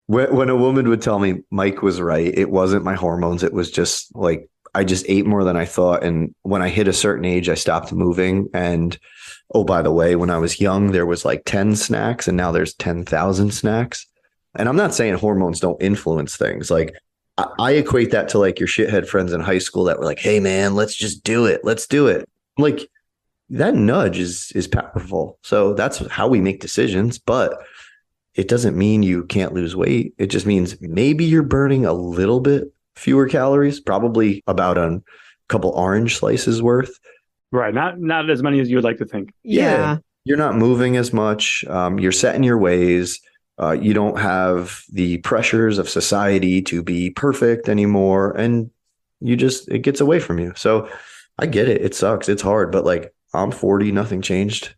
When a woman would tell me Mike was right, it wasn't my hormones. It was just like I just ate more than I thought. And when I hit a certain age, I stopped moving. And oh, by the way, when I was young, there was like 10 snacks and now there's 10,000 snacks. And I'm not saying hormones don't influence things. Like I equate that to like your shithead friends in high school that were like, hey, man, let's just do it. Let's do it. Like that nudge is powerful. So that's how we make decisions. But it doesn't mean you can't lose weight. It just means maybe you're burning a little bit fewer calories, probably about a couple orange slices worth. Right. Not as many as you would like to think. Yeah. You're not moving as much. You're set in your ways. You don't have the pressures of society to be perfect anymore. And it gets away from you. So I get it. It sucks. It's hard. But like I'm 40, nothing changed.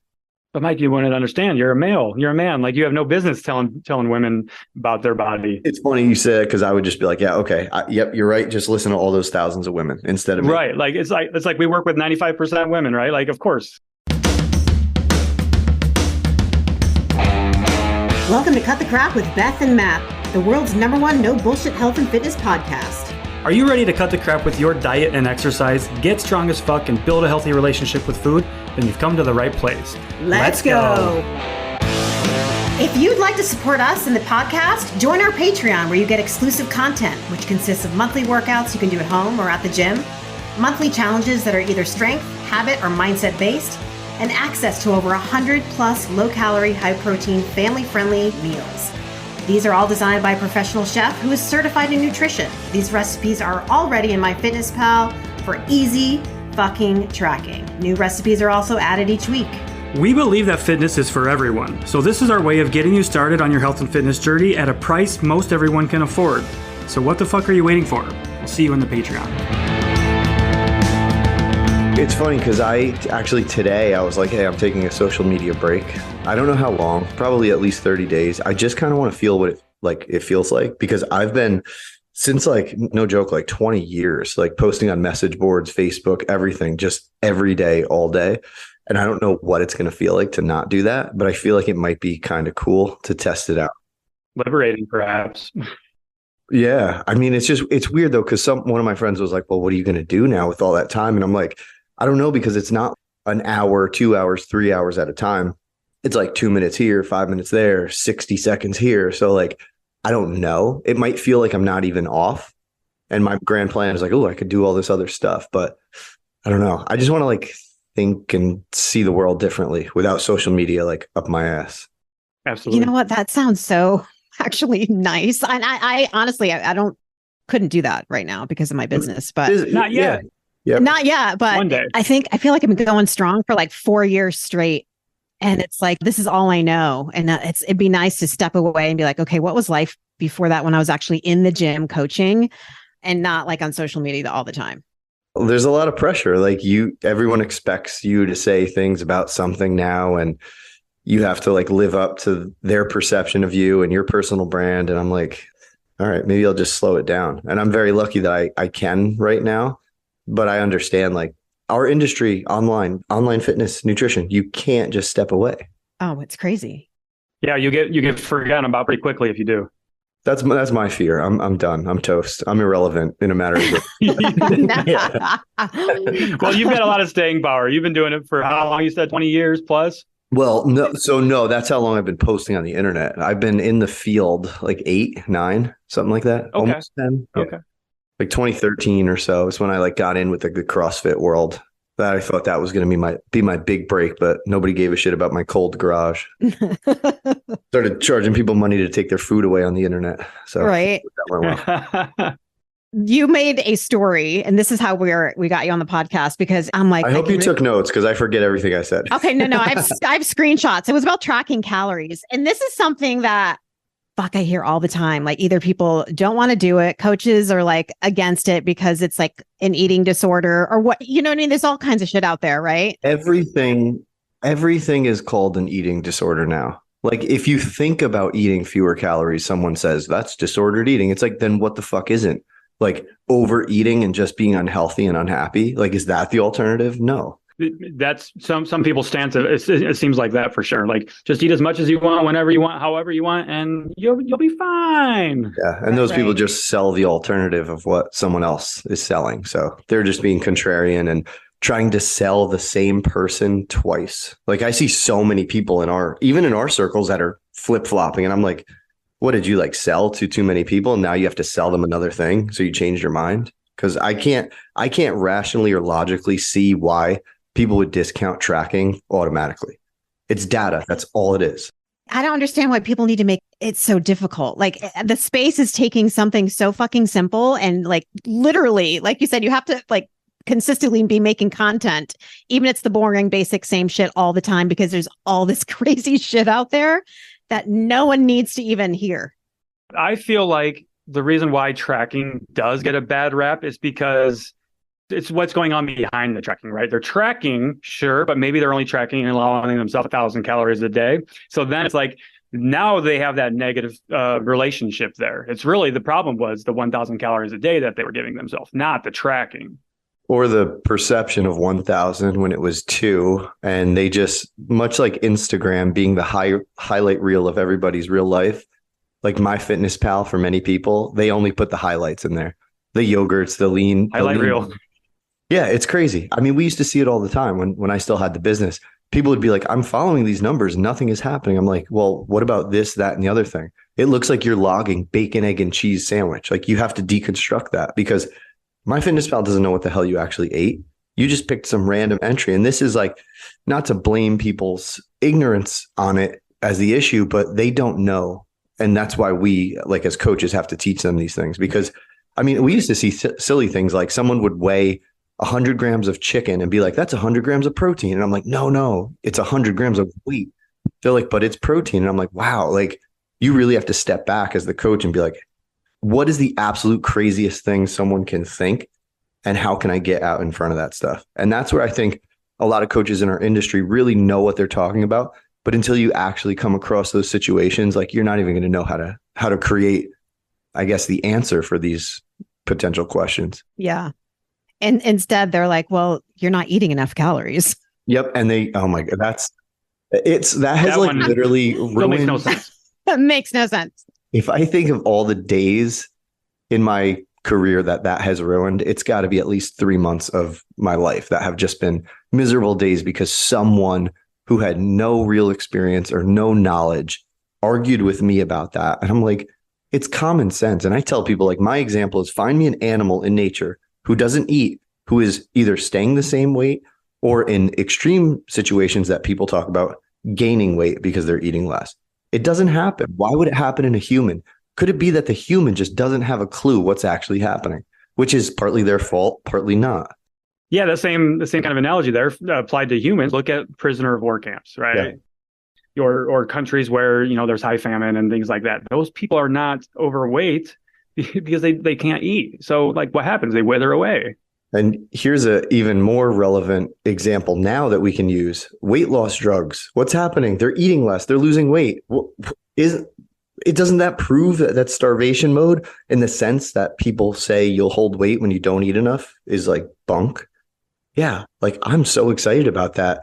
But Mike, you wouldn't understand. You're a male. You're a man. Like you have no business telling women about their body. It's funny you said because I would just be like, yeah, okay, yep, you're right. Just listen to all those thousands of women instead of me. Right. Like it's like we work with 95% women, right? Like of course. Welcome to Cut the Crap with Beth and Matt, the world's #1 no bullshit health and fitness podcast. Are you ready to cut the crap with your diet and exercise, get strong as fuck, and build a healthy relationship with food? Then you've come to the right place. Let's go. If you'd like to support us in the podcast, join our Patreon where you get exclusive content, which consists of monthly workouts you can do at home or at the gym, monthly challenges that are either strength, habit, or mindset based, and access to over 100 plus low-calorie, high-protein, family-friendly meals. These are all designed by a professional chef who is certified in nutrition. These recipes are already in MyFitnessPal for easy fucking tracking. New recipes are also added each week. We believe that fitness is for everyone, so this is our way of getting you started on your health and fitness journey at a price most everyone can afford. So what the fuck are you waiting for? We'll see you in the Patreon. It's funny because today I was like, hey, I'm taking a social media break. I don't know how long, probably at least 30 days. I just kind of want to feel what it feels like because I've been since like, no joke, like 20 years, like posting on message boards, Facebook, everything, just every day, all day. And I don't know what it's going to feel like to not do that, but I feel like it might be kind of cool to test it out. Liberating, perhaps. Yeah. I mean, it's weird though, because one of my friends was like, well, what are you going to do now with all that time? And I'm like, I don't know, because it's not an hour, 2 hours, 3 hours at a time. It's like 2 minutes here, 5 minutes there, 60 seconds here. So like, I don't know. It might feel like I'm not even off. And my grand plan is like, oh, I could do all this other stuff, but I don't know. I just want to like think and see the world differently without social media like up my ass. Absolutely. You know what? That sounds so actually nice. And I honestly, I couldn't do that right now because of my business, but not yet. Yeah. Yep. Not yet, but one day. I feel like I've been going strong for like 4 years straight. And it's like, this is all I know. And it'd be nice to step away and be like, okay, what was life before that when I was actually in the gym coaching and not like on social media all the time? There's a lot of pressure. Like everyone expects you to say things about something now, and you have to like live up to their perception of you and your personal brand. And I'm like, all right, maybe I'll just slow it down. And I'm very lucky that I can right now. But I understand like our industry, online fitness, nutrition, you can't just step away. Oh, it's crazy. Yeah, you get forgotten about pretty quickly if you do. That's my fear. I'm done. I'm toast. I'm irrelevant in a matter of Well, you've got a lot of staying power. You've been doing it for how long? You said 20 years plus? Well, no. So no, that's how long I've been posting on the internet. I've been in the field like 8, 9, something like that. Okay. Almost 10. Okay. Yeah. Like 2013 or so is when I like got in with the CrossFit world. That I thought that was going to be my big break, but nobody gave a shit about my cold garage. Started charging people money to take their food away on the internet. So right. That went well. You made a story, and this is how we got you on the podcast, because I'm like, I hope you took notes because I forget everything I said. Okay, no, I have screenshots. It was about tracking calories, and this is something that I hear all the time. Like either people don't want to do it, coaches are like against it because it's like an eating disorder or what, you know what I mean? There's all kinds of shit out there, right? Everything is called an eating disorder now. Like if you think about eating fewer calories, someone says that's disordered eating. It's like, then what the fuck isn't? Like overeating and just being unhealthy and unhappy? Like, is that the alternative? No. That's some people's stance. It seems like that for sure. Like, just eat as much as you want, whenever you want, however you want, and you'll be fine. Yeah. And those people just sell the alternative of what someone else is selling. So they're just being contrarian and trying to sell the same person twice. Like, I see so many people even in our circles that are flip-flopping. And I'm like, what did you like sell to too many people? And now you have to sell them another thing. So you changed your mind. Because I can't rationally or logically see why people would discount tracking automatically. It's data. That's all it is. I don't understand why people need to make it so difficult. Like, the space is taking something so fucking simple and like literally, like you said, you have to like consistently be making content, even if it's the boring, basic, same shit all the time, because there's all this crazy shit out there that no one needs to even hear. I feel like the reason why tracking does get a bad rap is because it's what's going on behind the tracking, right? They're tracking, sure, but maybe they're only tracking and allowing themselves 1,000 calories a day. So then it's like, now they have that negative relationship there. It's really, the problem was the 1,000 calories a day that they were giving themselves, not the tracking. Or the perception of 1,000 when it was 2. And they just, much like Instagram being the highlight reel of everybody's real life, like MyFitnessPal for many people, they only put the highlights in there. The yogurts, the lean. Highlight reel. Yeah, it's crazy. I mean, we used to see it all the time when I still had the business. People would be like, I'm following these numbers. Nothing is happening. I'm like, well, what about this, that, and the other thing? It looks like you're logging bacon, egg, and cheese sandwich. Like, you have to deconstruct that because MyFitnessPal doesn't know what the hell you actually ate. You just picked some random entry. And this is like, not to blame people's ignorance on it as the issue, but they don't know. And that's why we, like, as coaches, have to teach them these things. Because, I mean, we used to see silly things like someone would weigh 100 grams of chicken and be like, that's 100 grams of protein. And I'm like, no, it's 100 grams of wheat. They're like, but it's protein. And I'm like, wow, like, you really have to step back as the coach and be like, what is the absolute craziest thing someone can think? And how can I get out in front of that stuff? And that's where I think a lot of coaches in our industry really know what they're talking about. But until you actually come across those situations, like, you're not even going to know how to create, I guess, the answer for these potential questions. Yeah. And instead they're like, well, you're not eating enough calories. Yep. And oh my God, that has like literally ruined. Makes no sense. That makes no sense. If I think of all the days in my career that has ruined, it's got to be at least 3 months of my life that have just been miserable days because someone who had no real experience or no knowledge argued with me about that. And I'm like, it's common sense. And I tell people, like, my example is find me an animal in nature who doesn't eat, who is either staying the same weight or in extreme situations that people talk about, gaining weight because they're eating less. It doesn't happen. Why would it happen in a human? Could it be that the human just doesn't have a clue what's actually happening, which is partly their fault, partly not? Yeah, the same kind of analogy there applied to humans. Look at prisoner of war camps, right? Yeah. Or countries where, there's high famine and things like that. Those people are not overweight because they can't eat. So, like, what happens? They wither away. And here's a even more relevant example now that we can use: weight loss drugs. What's happening? They're eating less. They're losing weight. Doesn't that prove that starvation mode, in the sense that people say you'll hold weight when you don't eat enough, is like bunk? Yeah. Like, I'm so excited about that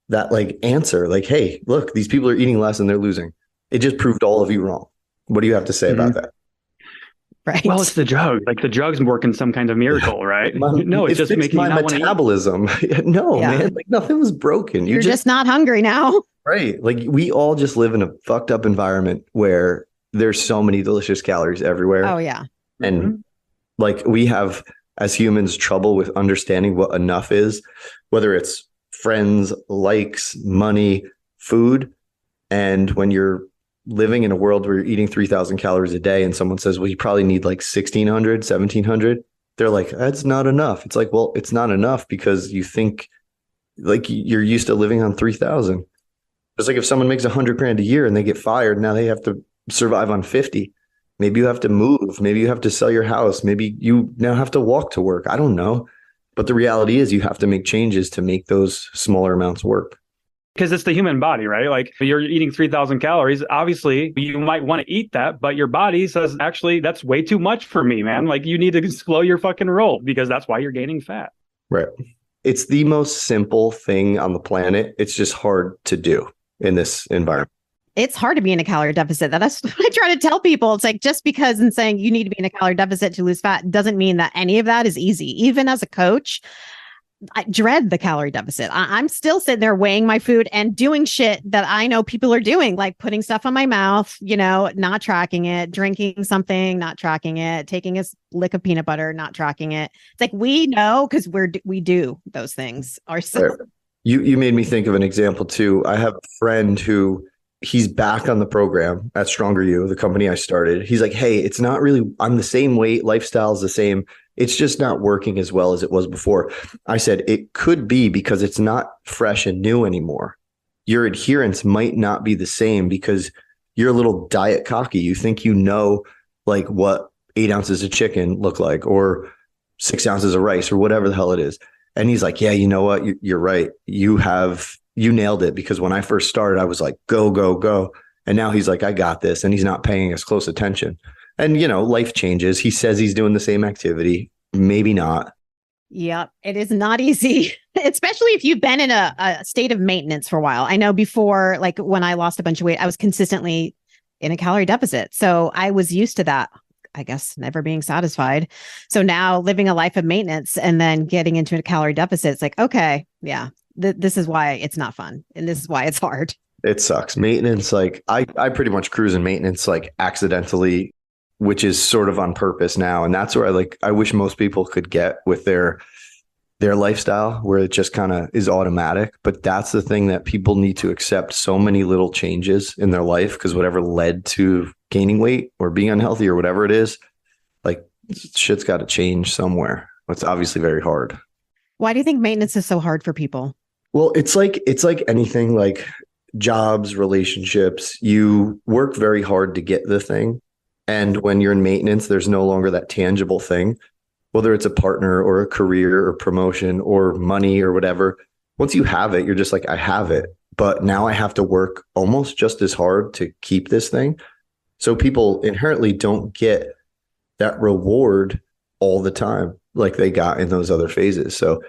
like answer. Like, hey, look, these people are eating less and they're losing. It just proved all of you wrong. What do you have to say about that? Right. Well, it's the drug. Like, the drug's working some kind of miracle, right? No, it's just making my metabolism. No, man, like, nothing was broken. You're just not hungry now. Right. Like, we all just live in a fucked up environment where there's so many delicious calories everywhere. Oh, yeah. And like, we have, as humans, trouble with understanding what enough is, whether it's friends, likes, money, food. And when you're living in a world where you're eating 3,000 calories a day and someone says, well, you probably need like 1,600, 1,700. They're like, that's not enough. It's like, well, it's not enough because you think like you're used to living on 3,000. It's like if someone makes 100 grand a year and they get fired, now they have to survive on 50. Maybe you have to move. Maybe you have to sell your house. Maybe you now have to walk to work. I don't know. But the reality is you have to make changes to make those smaller amounts work. Because it's the human body, right? Like, you're eating 3,000 calories. Obviously, you might want to eat that, but your body says, actually, that's way too much for me, man. Like, you need to slow your fucking roll because that's why you're gaining fat. Right. it's the most simple thing on the planet. It's just hard to do in this environment. It's hard to be in a calorie deficit. That's what I try to tell people. It's like, just because in saying you need to be in a calorie deficit to lose fat doesn't mean that any of that is easy. Even as a coach, I dread the calorie deficit. I'm still sitting there weighing my food and doing shit that I know people are doing, like putting stuff on my mouth, not tracking it, drinking something, not tracking it, taking a lick of peanut butter, not tracking it. It's like, we know, because we do those things ourselves. You made me think of an example too. I have a friend who he's back on the program at Stronger You, the company I started. He's like, hey, it's not really, I'm the same weight, lifestyle is the same. It's just not working as well as it was before. I said, it could be because it's not fresh and new anymore. Your adherence might not be the same because you're a little diet cocky. You think like what 8 ounces of chicken look like, or 6 ounces of rice, or whatever the hell it is. And he's like, yeah, you know what? You're right. You nailed it, because when I first started, I was like, go, go, go. And now he's like, I got this. And he's not paying as close attention. And, life changes. He says he's doing the same activity. Maybe not. Yeah, it is not easy, especially if you've been in a state of maintenance for a while. I know before, like when I lost a bunch of weight, I was consistently in a calorie deficit. So I was used to that, I guess, never being satisfied. So now living a life of maintenance and then getting into a calorie deficit, it's like, okay, yeah, this is why it's not fun. And this is why it's hard. It sucks. Maintenance, like I pretty much cruise in maintenance, like accidentally, which is sort of on purpose now. And that's where I wish most people could get with their lifestyle, where it just kind of is automatic. But that's the thing that people need to accept, so many little changes in their life, because whatever led to gaining weight or being unhealthy or whatever it is, like shit's got to change somewhere. It's obviously very hard. Why do you think maintenance is so hard for people? Well, it's like anything, like jobs, relationships. You work very hard to get the thing. And when you're in maintenance, there's no longer that tangible thing, whether it's a partner or a career or promotion or money or whatever. Once you have it, you're just like, I have it, but now I have to work almost just as hard to keep this thing. So people inherently don't get that reward all the time like they got in those other phases. So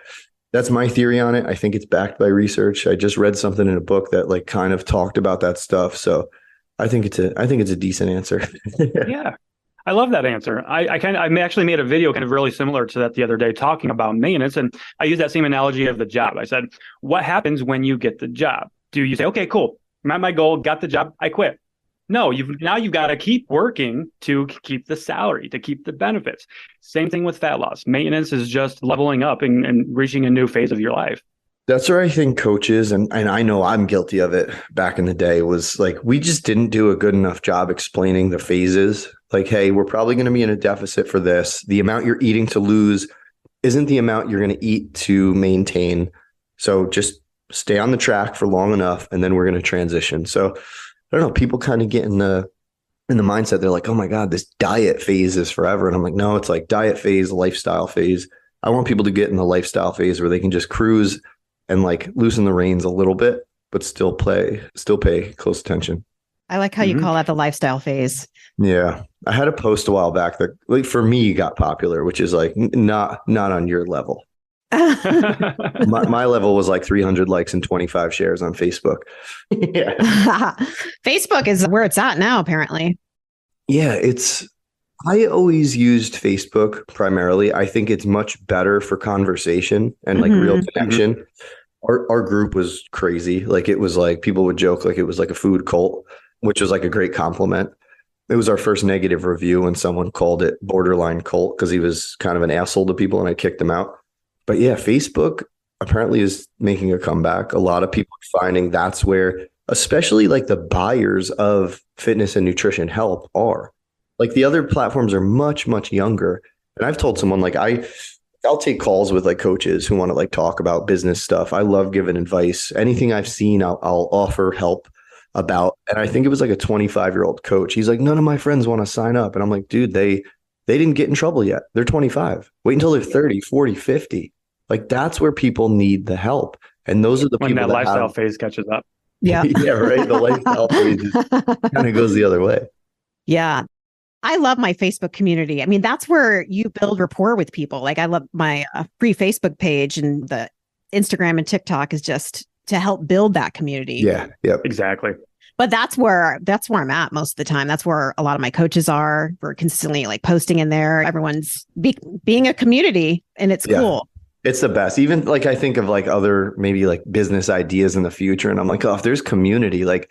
that's my theory on it. I think it's backed by research. I just read something in a book that like kind of talked about that stuff. So I think it's a decent answer. Yeah. I love that answer. I actually made a video kind of really similar to that the other day, talking about maintenance. And I use that same analogy of the job. I said, what happens when you get the job? Do you say, okay, cool, I'm at my goal, got the job, I quit? No, you've got to keep working to keep the salary, to keep the benefits. Same thing with fat loss. Maintenance is just leveling up and reaching a new phase of your life. That's where I think coaches, and I know I'm guilty of it back in the day, was like, we just didn't do a good enough job explaining the phases. Like, hey, we're probably going to be in a deficit for this. The amount you're eating to lose isn't the amount you're going to eat to maintain. So just stay on the track for long enough, and then we're going to transition. So I don't know, people kind of get in the mindset. They're like, oh my God, this diet phase is forever. And I'm like, no, it's like diet phase, lifestyle phase. I want people to get in the lifestyle phase where they can just cruise and like loosen the reins a little bit, but still pay close attention. I like how you call that the lifestyle phase. Yeah. I had a post a while back that, like, for me, got popular, which is like not on your level. my level was like 300 likes and 25 shares on Facebook. Yeah. Facebook is where it's at now, apparently. Yeah, I always used Facebook primarily. I think it's much better for conversation and like real connection. Our group was crazy. Like, it was like, people would joke like it was like a food cult, which was like a great compliment. It was our first negative review when someone called it borderline cult, because he was kind of an asshole to people and I kicked him out. But yeah, Facebook apparently is making a comeback. A lot of people are finding that's where, especially like the buyers of fitness and nutrition help are. Like, the other platforms are much, much younger. And I've told someone, like, I'll take calls with like coaches who want to like talk about business stuff. I love giving advice. Anything I've seen, I'll offer help about. And I think it was like a 25-year-old coach. He's like, none of my friends want to sign up. And I'm like, dude, they didn't get in trouble yet. They're 25. Wait until they're 30, 40, 50. Like, that's where people need the help. And those are the when people that lifestyle phase catches up. Yeah. Yeah, right. The lifestyle phase kind of goes the other way. Yeah. I love my Facebook community. I mean, that's where you build rapport with people. Like, I love my free Facebook page and the Instagram and TikTok is just to help build that community. Yeah. Yep. Exactly. But that's where I'm at most of the time. That's where a lot of my coaches are. We're consistently like posting in there. Everyone's being a community, and it's cool. It's the best. Even like I think of like other maybe like business ideas in the future, and I'm like, oh, if there's community, like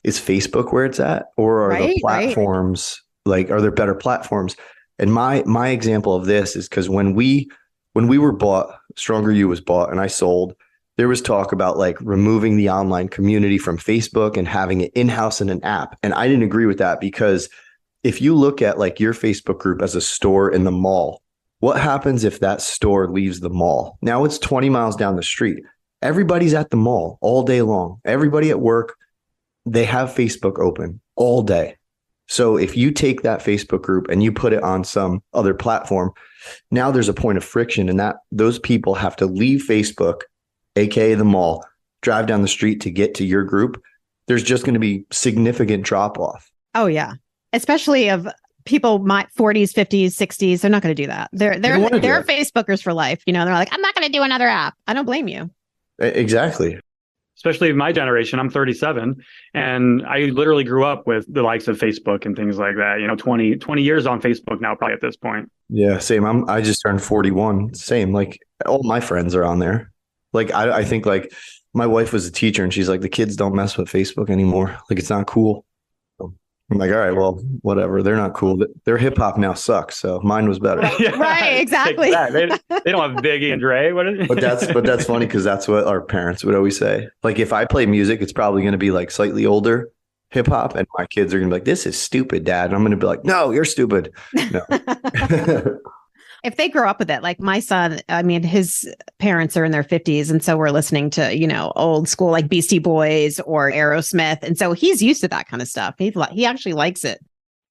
is Facebook where it's at, or are the platforms like are there better platforms? And my example of this is because when we were bought, Stronger You was bought, and I sold. There was talk about like removing the online community from Facebook and having it in-house in an app. And I didn't agree with that because if you look at like your Facebook group as a store in the mall, what happens if that store leaves the mall? Now it's 20 miles down the street. Everybody's at the mall all day long. Everybody at work, they have Facebook open all day. So if you take that Facebook group and you put it on some other platform, now there's a point of friction, and that those people have to leave Facebook, AKA the mall, drive down the street to get to your group. There's just going to be significant drop off. Oh yeah. Especially of people my 40s, 50s, 60s. They're not going to do that. They're Facebookers for life. You know, they're like, I'm not going to do another app. I don't blame you. Exactly. Especially my generation. I'm 37, and I literally grew up with the likes of Facebook and things like that. You know, 20 years on Facebook now, probably at this point. Yeah, same. I just turned 41. Same. Like all my friends are on there. Like, I think like my wife was a teacher, and she's like, the kids don't mess with Facebook anymore. Like, it's not cool. I'm like, all right, well, whatever. They're not cool. Their hip hop now sucks. So mine was better. Yeah, right. Exactly. They don't have Biggie and Dre. What is it? But that's funny because that's what our parents would always say. Like, if I play music, it's probably going to be like slightly older hip hop, and my kids are going to be like, this is stupid, Dad. And I'm going to be like, no, you're stupid. No. If they grow up with it, like my son, I mean, his parents are in their 50s. And so we're listening to, you know, old school like Beastie Boys or Aerosmith. And so he's used to that kind of stuff. He actually likes it.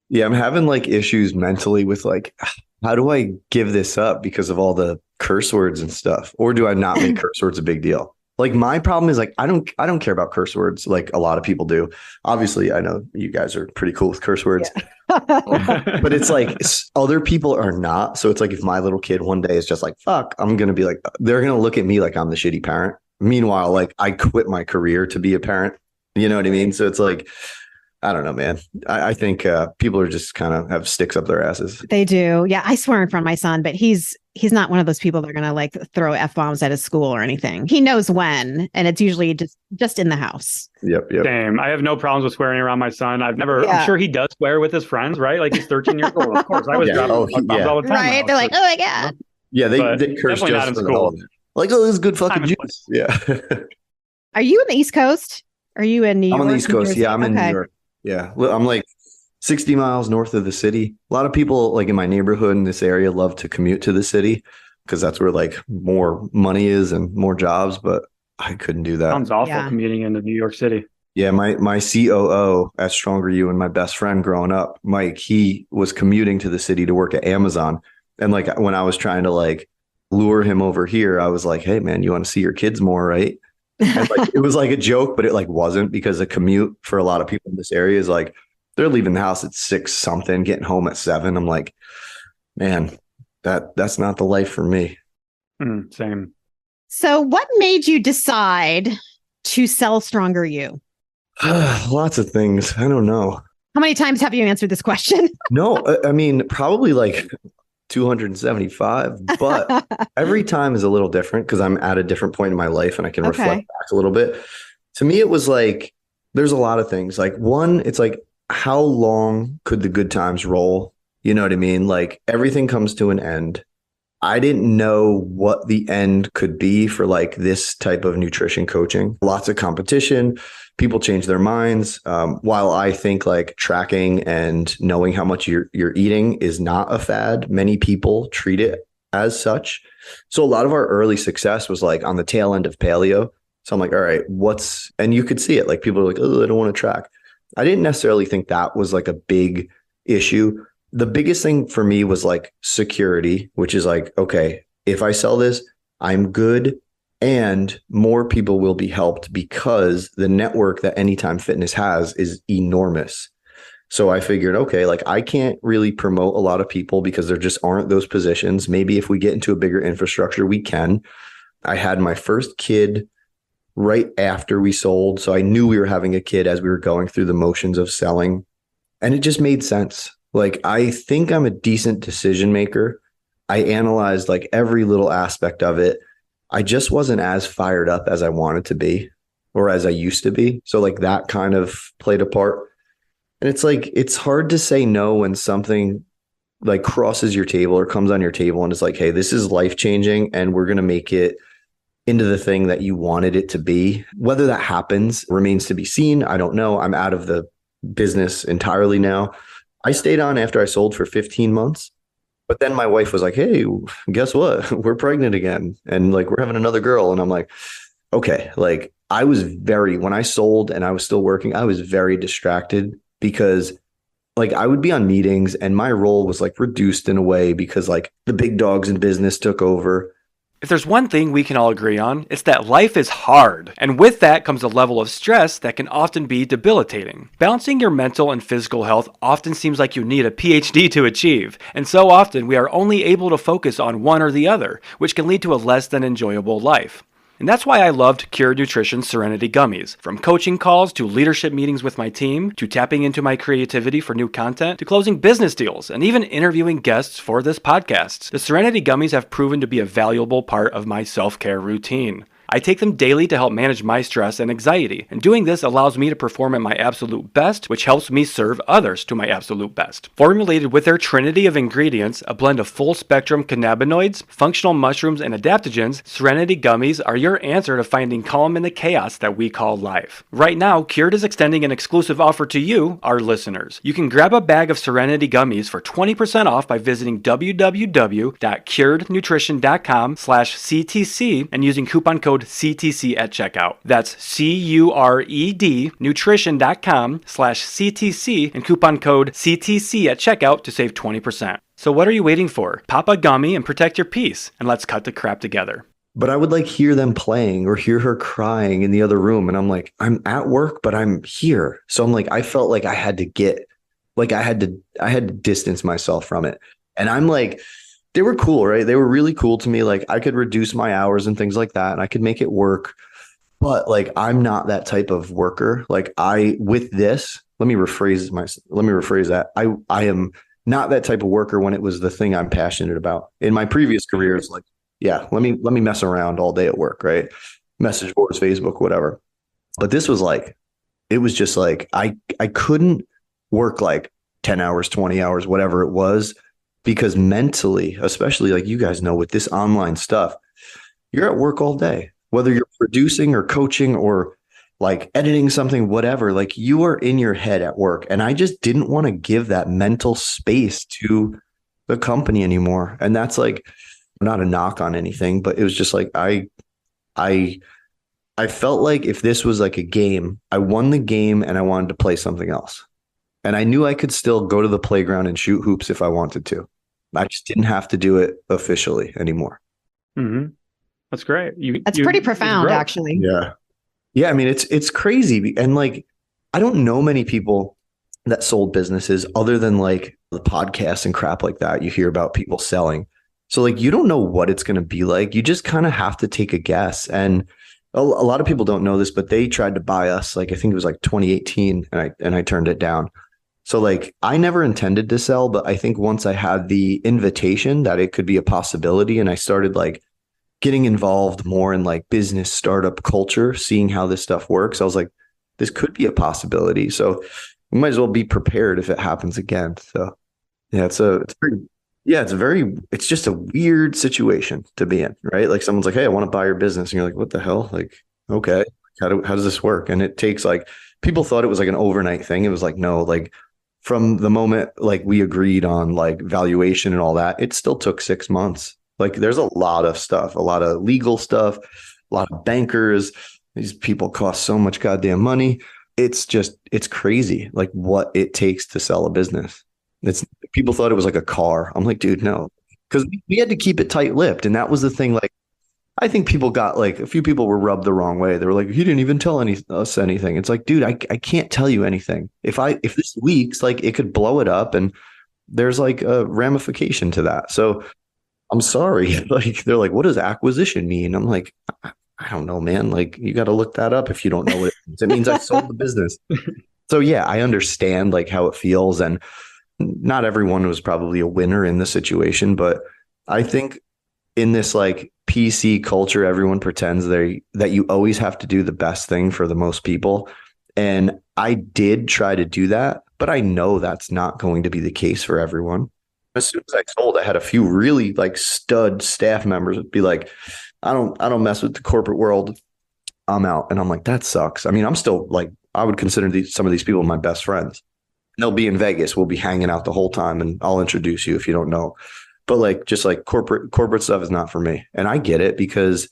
Yeah, I'm having like issues mentally with like, how do I give this up because of all the curse words and stuff? Or do I not make curse words a big deal? Like my problem is like, I don't care about curse words like a lot of people do. Obviously, I know you guys are pretty cool with curse words, but it's like other people are not. So it's like if my little kid one day is just like, fuck, I'm going to be like, they're going to look at me like I'm the shitty parent. Meanwhile, like I quit my career to be a parent. You know what I mean? So it's like, I don't know, man. I think people are just kind of have sticks up their asses. They do. Yeah. I swear in front of my son, but he's not one of those people that are going to like throw F-bombs at his school or anything. He knows when, and it's usually just in the house. Yep. Same. I have no problems with swearing around my son. I'm sure he does swear with his friends, right? Like he's 13 years old. Of course. I was dropping all the time. Right. They're like, oh my God. Yeah. They curse just for school. Like, oh, this is good fucking juice. Yeah. Are you in the East Coast? Are you in New York? I'm on the East Coast. Yeah. I'm in New York. Yeah. I'm like 60 miles north of the city. A lot of people like in my neighborhood in this area love to commute to the city because that's where like more money is and more jobs. But I couldn't do that. Sounds awful commuting into New York City. Yeah. My COO at Stronger You and my best friend growing up, Mike, he was commuting to the city to work at Amazon. And like when I was trying to like lure him over here, I was like, hey, man, you want to see your kids more, right? And like, it was like a joke, but it like wasn't because a commute for a lot of people in this area is like they're leaving the house at 6 something, getting home at 7. I'm like, man, that's not the life for me. Same. So what made you decide to sell Stronger You? Lots of things. I don't know. How many times have you answered this question? No, I mean, probably like 275, but every time is a little different because I'm at a different point in my life and I can reflect back a little bit. To me, it was like, there's a lot of things. Like one, it's like, how long could the good times roll? You know what I mean? Like everything comes to an end. I didn't know what the end could be for like this type of nutrition coaching. Lots of competition. People change their minds. While I think like tracking and knowing how much you're eating is not a fad, many people treat it as such. So a lot of our early success was like on the tail end of paleo. So I'm like, all right, and you could see it. Like people are like, oh, I don't want to track. I didn't necessarily think that was like a big issue. The biggest thing for me was like security, which is like, okay, if I sell this, I'm good. And more people will be helped because the network that Anytime Fitness has is enormous. So I figured, okay, like I can't really promote a lot of people because there just aren't those positions. Maybe if we get into a bigger infrastructure, we can. I had my first kid right after we sold. So I knew we were having a kid as we were going through the motions of selling. And it just made sense. Like, I think I'm a decent decision maker. I analyzed like every little aspect of it. I just wasn't as fired up as I wanted to be or as I used to be. So like that kind of played a part. And it's like, it's hard to say no when something like crosses your table or comes on your table and it's like, hey, this is life changing and we're going to make it into the thing that you wanted it to be. Whether that happens remains to be seen. I don't know. I'm out of the business entirely now. I stayed on after I sold for 15 months. But then my wife was like, hey, guess what? We're pregnant again. And like, we're having another girl. And I'm like, okay, like when I sold and I was still working, I was very distracted because like I would be on meetings and my role was like reduced in a way because like the big dogs in business took over. If there's one thing we can all agree on, it's that life is hard. And with that comes a level of stress that can often be debilitating. Balancing your mental and physical health often seems like you need a PhD to achieve. And so often we are only able to focus on one or the other, which can lead to a less than enjoyable life. And that's why I loved Cured Nutrition's Serenity Gummies. From coaching calls to leadership meetings with my team, to tapping into my creativity for new content, to closing business deals, and even interviewing guests for this podcast. The Serenity Gummies have proven to be a valuable part of my self-care routine. I take them daily to help manage my stress and anxiety, and doing this allows me to perform at my absolute best, which helps me serve others to my absolute best. Formulated with their trinity of ingredients, a blend of full-spectrum cannabinoids, functional mushrooms, and adaptogens, Serenity Gummies are your answer to finding calm in the chaos that we call life. Right now, Cured is extending an exclusive offer to you, our listeners. You can grab a bag of Serenity Gummies for 20% off by visiting www.curednutrition.com/CTC and using coupon code CTC at checkout. That's CURED nutrition.com/CTC and coupon code CTC at checkout to save 20%. So what are you waiting for? Pop a gummy and protect your peace, and let's cut the crap together. But I would like hear them playing or hear her crying in the other room. And I'm like, I'm at work, but I'm here. So I'm like, I felt like I had to distance myself from it. And I'm like, they were cool, right? They were really cool to me. Like I could reduce my hours and things like that, and I could make it work. But like, I'm not that type of worker. Like let me rephrase that. I am not that type of worker when it was the thing I'm passionate about. In my previous career, it's like, yeah, let me mess around all day at work, right? Message boards, Facebook, whatever. But this was like, it was just like, I couldn't work like 10 hours, 20 hours, whatever it was. Because mentally, especially like you guys know with this online stuff, you're at work all day, whether you're producing or coaching or like editing something, whatever, like you are in your head at work. And I just didn't want to give that mental space to the company anymore. And that's like not a knock on anything, but it was just like, I felt like if this was like a game, I won the game and I wanted to play something else. And I knew I could still go to the playground and shoot hoops if I wanted to. I just didn't have to do it officially anymore. Mm-hmm. That's great. That's pretty profound, actually. Yeah. Yeah. I mean, it's crazy. And like, I don't know many people that sold businesses other than like the podcasts and crap like that. You hear about people selling. So like, you don't know what it's going to be like. You just kind of have to take a guess. And a lot of people don't know this, but they tried to buy us. Like, I think it was like 2018 and I turned it down. So like, I never intended to sell, but I think once I had the invitation that it could be a possibility and I started like getting involved more in like business startup culture, seeing how this stuff works, I was like, this could be a possibility. So we might as well be prepared if it happens again. So yeah, it's just a weird situation to be in, right? Like someone's like, hey, I want to buy your business. And you're like, what the hell? Like, okay, how does this work? And it takes like, people thought it was like an overnight thing. It was like, no, like from the moment like we agreed on like valuation and all that, it still took 6 months. Like there's a lot of stuff, a lot of legal stuff, a lot of bankers. These people cost so much goddamn money. It's crazy. Like what it takes to sell a business. People thought it was like a car. I'm like, dude, no, because we had to keep it tight-lipped. And that was the thing. Like, I think people got like a few people were rubbed the wrong way. They were like, he didn't even tell us anything. It's like, dude, I can't tell you anything. If this leaks, like it could blow it up and there's like a ramification to that. So I'm sorry. Like, they're like, what does acquisition mean? I'm like, I don't know, man. Like, you got to look that up if you don't know what it means. It means I sold the business. So yeah, I understand like how it feels. And not everyone was probably a winner in the situation, but I think in this like PC culture, everyone pretends that you always have to do the best thing for the most people. And I did try to do that, but I know that's not going to be the case for everyone. As soon as I sold, I had a few really like stud staff members be like, I don't mess with the corporate world. I'm out. And I'm like, that sucks. I mean, I'm still like, I would consider some of these people my best friends. And they'll be in Vegas. We'll be hanging out the whole time, and I'll introduce you if you don't know. But like, just like corporate stuff is not for me. And I get it because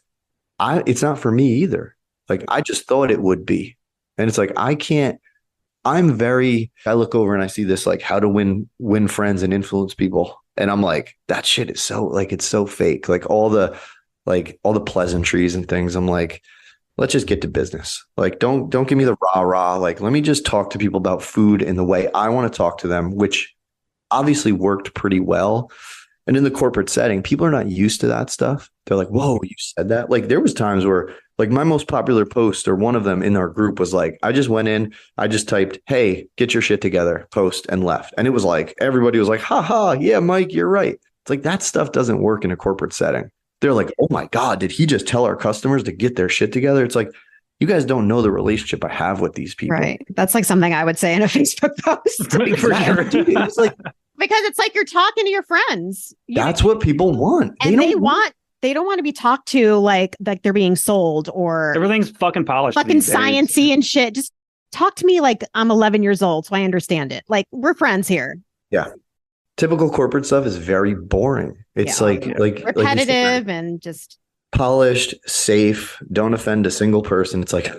it's not for me either. Like, I just thought it would be. And it's like, I look over and I see this, like how to win friends and influence people. And I'm like, that shit is so like, it's so fake. Like all the pleasantries and things. I'm like, let's just get to business. Like, don't give me the rah. Like, let me just talk to people about food in the way I want to talk to them, which obviously worked pretty well. And in the corporate setting, people are not used to that stuff. They're like, whoa, you said that? Like, there was times where like my most popular post, or one of them in our group, was like, I just went in, I just typed, hey, get your shit together, post, and left. And it was like, everybody was like, ha, yeah, Mike, you're right. It's like, that stuff doesn't work in a corporate setting. They're like, oh my God, did he just tell our customers to get their shit together? It's like, you guys don't know the relationship I have with these people. Right. That's like something I would say in a Facebook post. For sure. Dude, it's like, because it's like you're talking to your friends. That's what people want. And they don't want to be talked to like they're being sold, or Everything's fucking polished. fucking sciencey and shit. Just talk to me like I'm 11 years old, so I understand it. Like, we're friends here. Yeah. Typical corporate stuff is very boring. It's like repetitive and just polished, safe, don't offend a single person. It's like,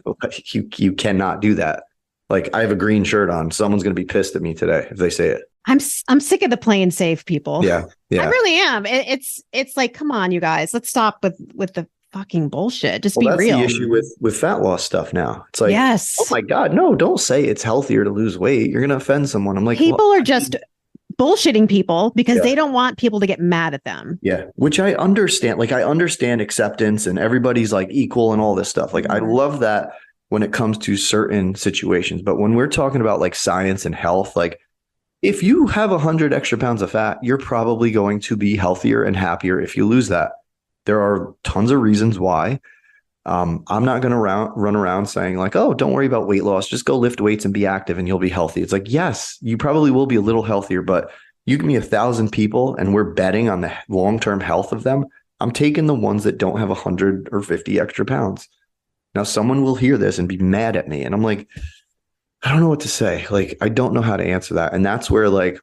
you cannot do that. Like, I have a green shirt on. Someone's going to be pissed at me today if they say it. I'm sick of the plain safe people. Yeah. I really am. It's like, come on, you guys, let's stop with the fucking bullshit. Just be that's real. The issue with fat loss stuff now. It's like, yes. Oh my God, no, don't say it's healthier to lose weight. You're going to offend someone. I'm like, people are just bullshitting people because they don't want people to get mad at them. Yeah. Which I understand. Like, I understand acceptance and everybody's like equal and all this stuff. Like, I love that when it comes to certain situations. But when we're talking about like science and health, like, if you have 100 extra pounds of fat, you're probably going to be healthier and happier if you lose that. There are tons of reasons why. I'm not going to run around saying like, oh, don't worry about weight loss. Just go lift weights and be active and you'll be healthy. It's like, yes, you probably will be a little healthier, but you give me 1,000 people and we're betting on the long-term health of them. I'm taking the ones that don't have 100 or 50 extra pounds. Now, someone will hear this and be mad at me. And I'm like, I don't know what to say. Like, I don't know how to answer that. And that's where like,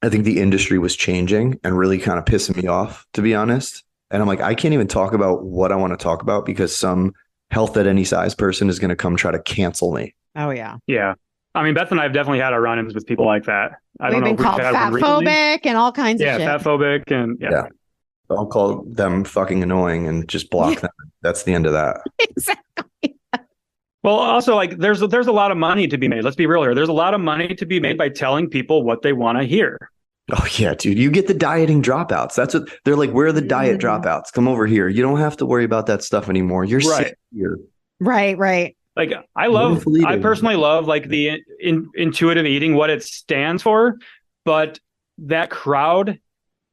I think the industry was changing and really kind of pissing me off, to be honest. And I'm like, I can't even talk about what I want to talk about because some health at any size person is going to come try to cancel me. Oh, yeah. Yeah. I mean, Beth and I have definitely had our run-ins with people like that. We've been called fat-phobic and all kinds of shit. Yeah, fat-phobic and yeah. I'll call them fucking annoying and just block them. That's the end of that. Exactly. Well, also, like, there's a lot of money to be made. Let's be real here. There's a lot of money to be made by telling people what they want to hear. Oh, yeah, dude. You get the dieting dropouts. That's what they're like. Where are the diet dropouts? Come over here. You don't have to worry about that stuff anymore. You're right here. Right. Like, I personally love like the intuitive eating, what it stands for. But that crowd,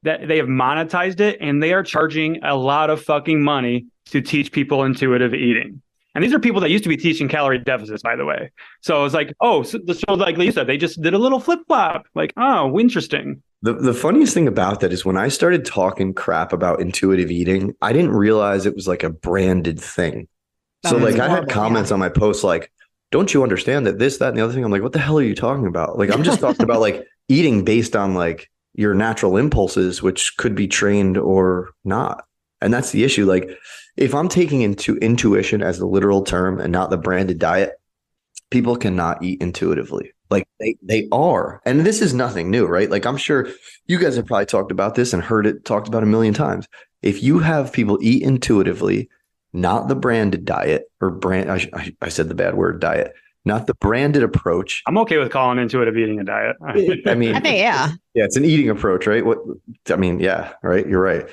that they have monetized it and they are charging a lot of fucking money to teach people intuitive eating. And these are people that used to be teaching calorie deficits, by the way. So it's like, oh, so like you said, they just did a little flip flop. Like, oh, interesting. The funniest thing about that is when I started talking crap about intuitive eating, I didn't realize it was like a branded thing. So like I had comments on my posts like, don't you understand that this, that, and the other thing? I'm like, what the hell are you talking about? Like, I'm just talking about like eating based on like your natural impulses, which could be trained or not. And that's the issue. Like, if I'm taking into intuition as the literal term and not the branded diet, people cannot eat intuitively. Like they are. And this is nothing new, right? Like, I'm sure you guys have probably talked about this and heard it talked about a million times. If you have people eat intuitively, not the branded diet or I said the bad word diet. not the branded approach. I'm okay with calling intuitive eating a diet. I mean, I think, yeah. Yeah, it's an eating approach, right? Yeah, right. You're right.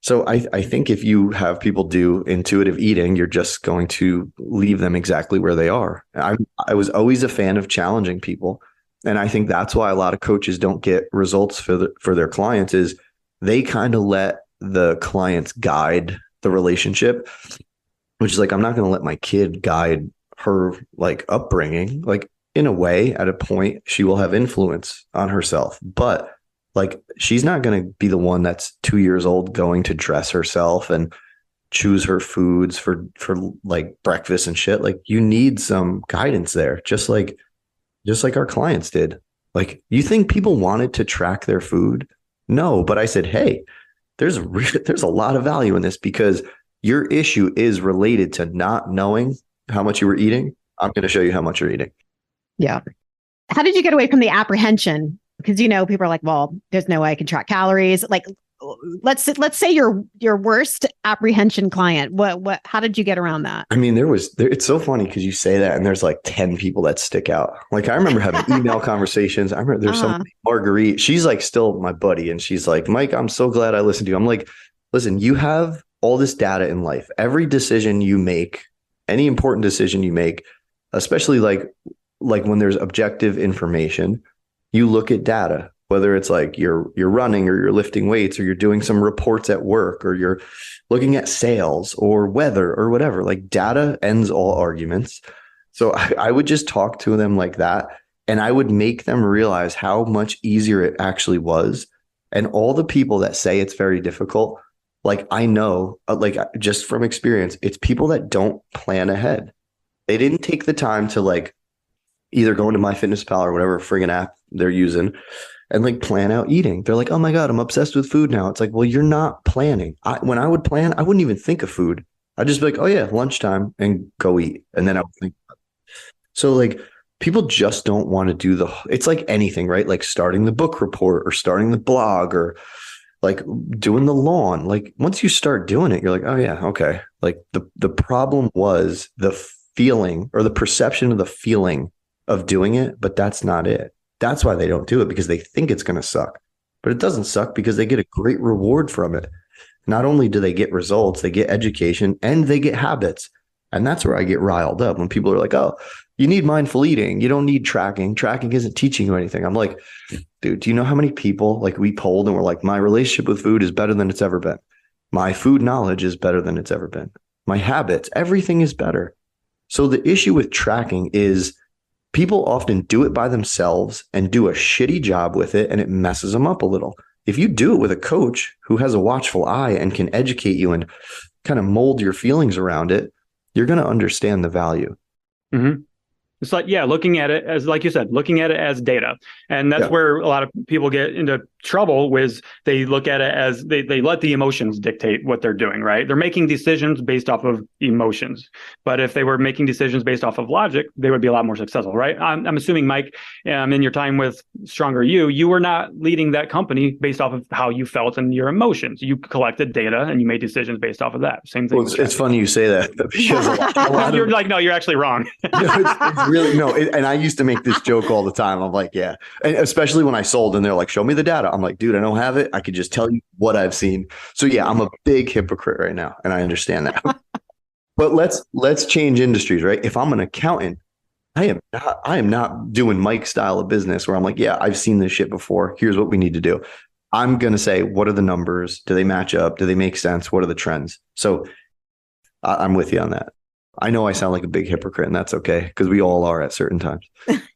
So I think if you have people do intuitive eating, you're just going to leave them exactly where they are. I was always a fan of challenging people. And I think that's why a lot of coaches don't get results for their clients is they kind of let the clients guide the relationship, which is like, I'm not going to let my kid guide her like upbringing. Like in a way, at a point, she will have influence on herself, but like she's not going to be the one that's 2 years old going to dress herself and choose her foods for like breakfast and shit. Like you need some guidance there, just like our clients did. Like you think people wanted to track their food? No, but I said, hey, there's a lot of value in this because your issue is related to not knowing how much you were eating. I'm going to show you how much you're eating. Yeah. How did you get away from the apprehension? Because, people are like, well, there's no way I can track calories. Like, let's say your worst apprehension client. How did you get around that? I mean, it's so funny because you say that and there's like 10 people that stick out. Like I remember having email conversations. I remember there's some Marguerite, she's like still my buddy. And she's like, Mike, I'm so glad I listened to you. I'm like, listen, you have all this data in life. Every decision you make, any important decision you make, especially like when there's objective information, you look at data, whether it's like you're running or you're lifting weights or you're doing some reports at work or you're looking at sales or weather or whatever. Like data ends all arguments. So I would just talk to them like that. And I would make them realize how much easier it actually was. And all the people that say it's very difficult, like I know, like just from experience, it's people that don't plan ahead. They didn't take the time to like either go into MyFitnessPal or whatever friggin' app they're using and like plan out eating. They're like, oh my God, I'm obsessed with food now. It's like, well, you're not planning. When I would plan, I wouldn't even think of food. I'd just be like, oh yeah, lunchtime and go eat. And then I would think. So like people just don't want to do it's like anything, right? Like starting the book report or starting the blog or like doing the lawn. Like once you start doing it, you're like, oh yeah, okay. Like the problem was the feeling or the perception of the feeling of doing it, but that's not it. That's why they don't do it, because they think it's going to suck, but it doesn't suck because they get a great reward from it. Not only do they get results, they get education and they get habits. And that's where I get riled up when people are like, oh, you need mindful eating. You don't need tracking. Tracking isn't teaching you anything. I'm like, dude, do you know how many people like we polled and we're like, my relationship with food is better than it's ever been. My food knowledge is better than it's ever been. My habits, everything is better. So the issue with tracking is people often do it by themselves and do a shitty job with it, and it messes them up a little. If you do it with a coach who has a watchful eye and can educate you and kind of mold your feelings around it, you're going to understand the value. Mm-hmm. It's like, yeah, looking at it as, like you said, looking at it as data. And that's where a lot of people get into trouble with, they look at it as they let the emotions dictate what they're doing, right? They're making decisions based off of emotions. But if they were making decisions based off of logic, they would be a lot more successful, right? I'm assuming, Mike, in your time with Stronger You were not leading that company based off of how you felt and your emotions. You collected data and you made decisions based off of that. Same thing. Well, it's funny you say that because a lot you're like, no, you're actually wrong. It's really no. And I used to make this joke all the time. I'm like, yeah. And especially when I sold and they're like, show me the data. I'm like, dude, I don't have it. I could just tell you what I've seen. So yeah, I'm a big hypocrite right now. And I understand that. But let's change industries, right? If I'm an accountant, I am not doing Mike's style of business where I'm like, yeah, I've seen this shit before. Here's what we need to do. I'm going to say, what are the numbers? Do they match up? Do they make sense? What are the trends? So I'm with you on that. I know I sound like a big hypocrite, and that's okay because we all are at certain times.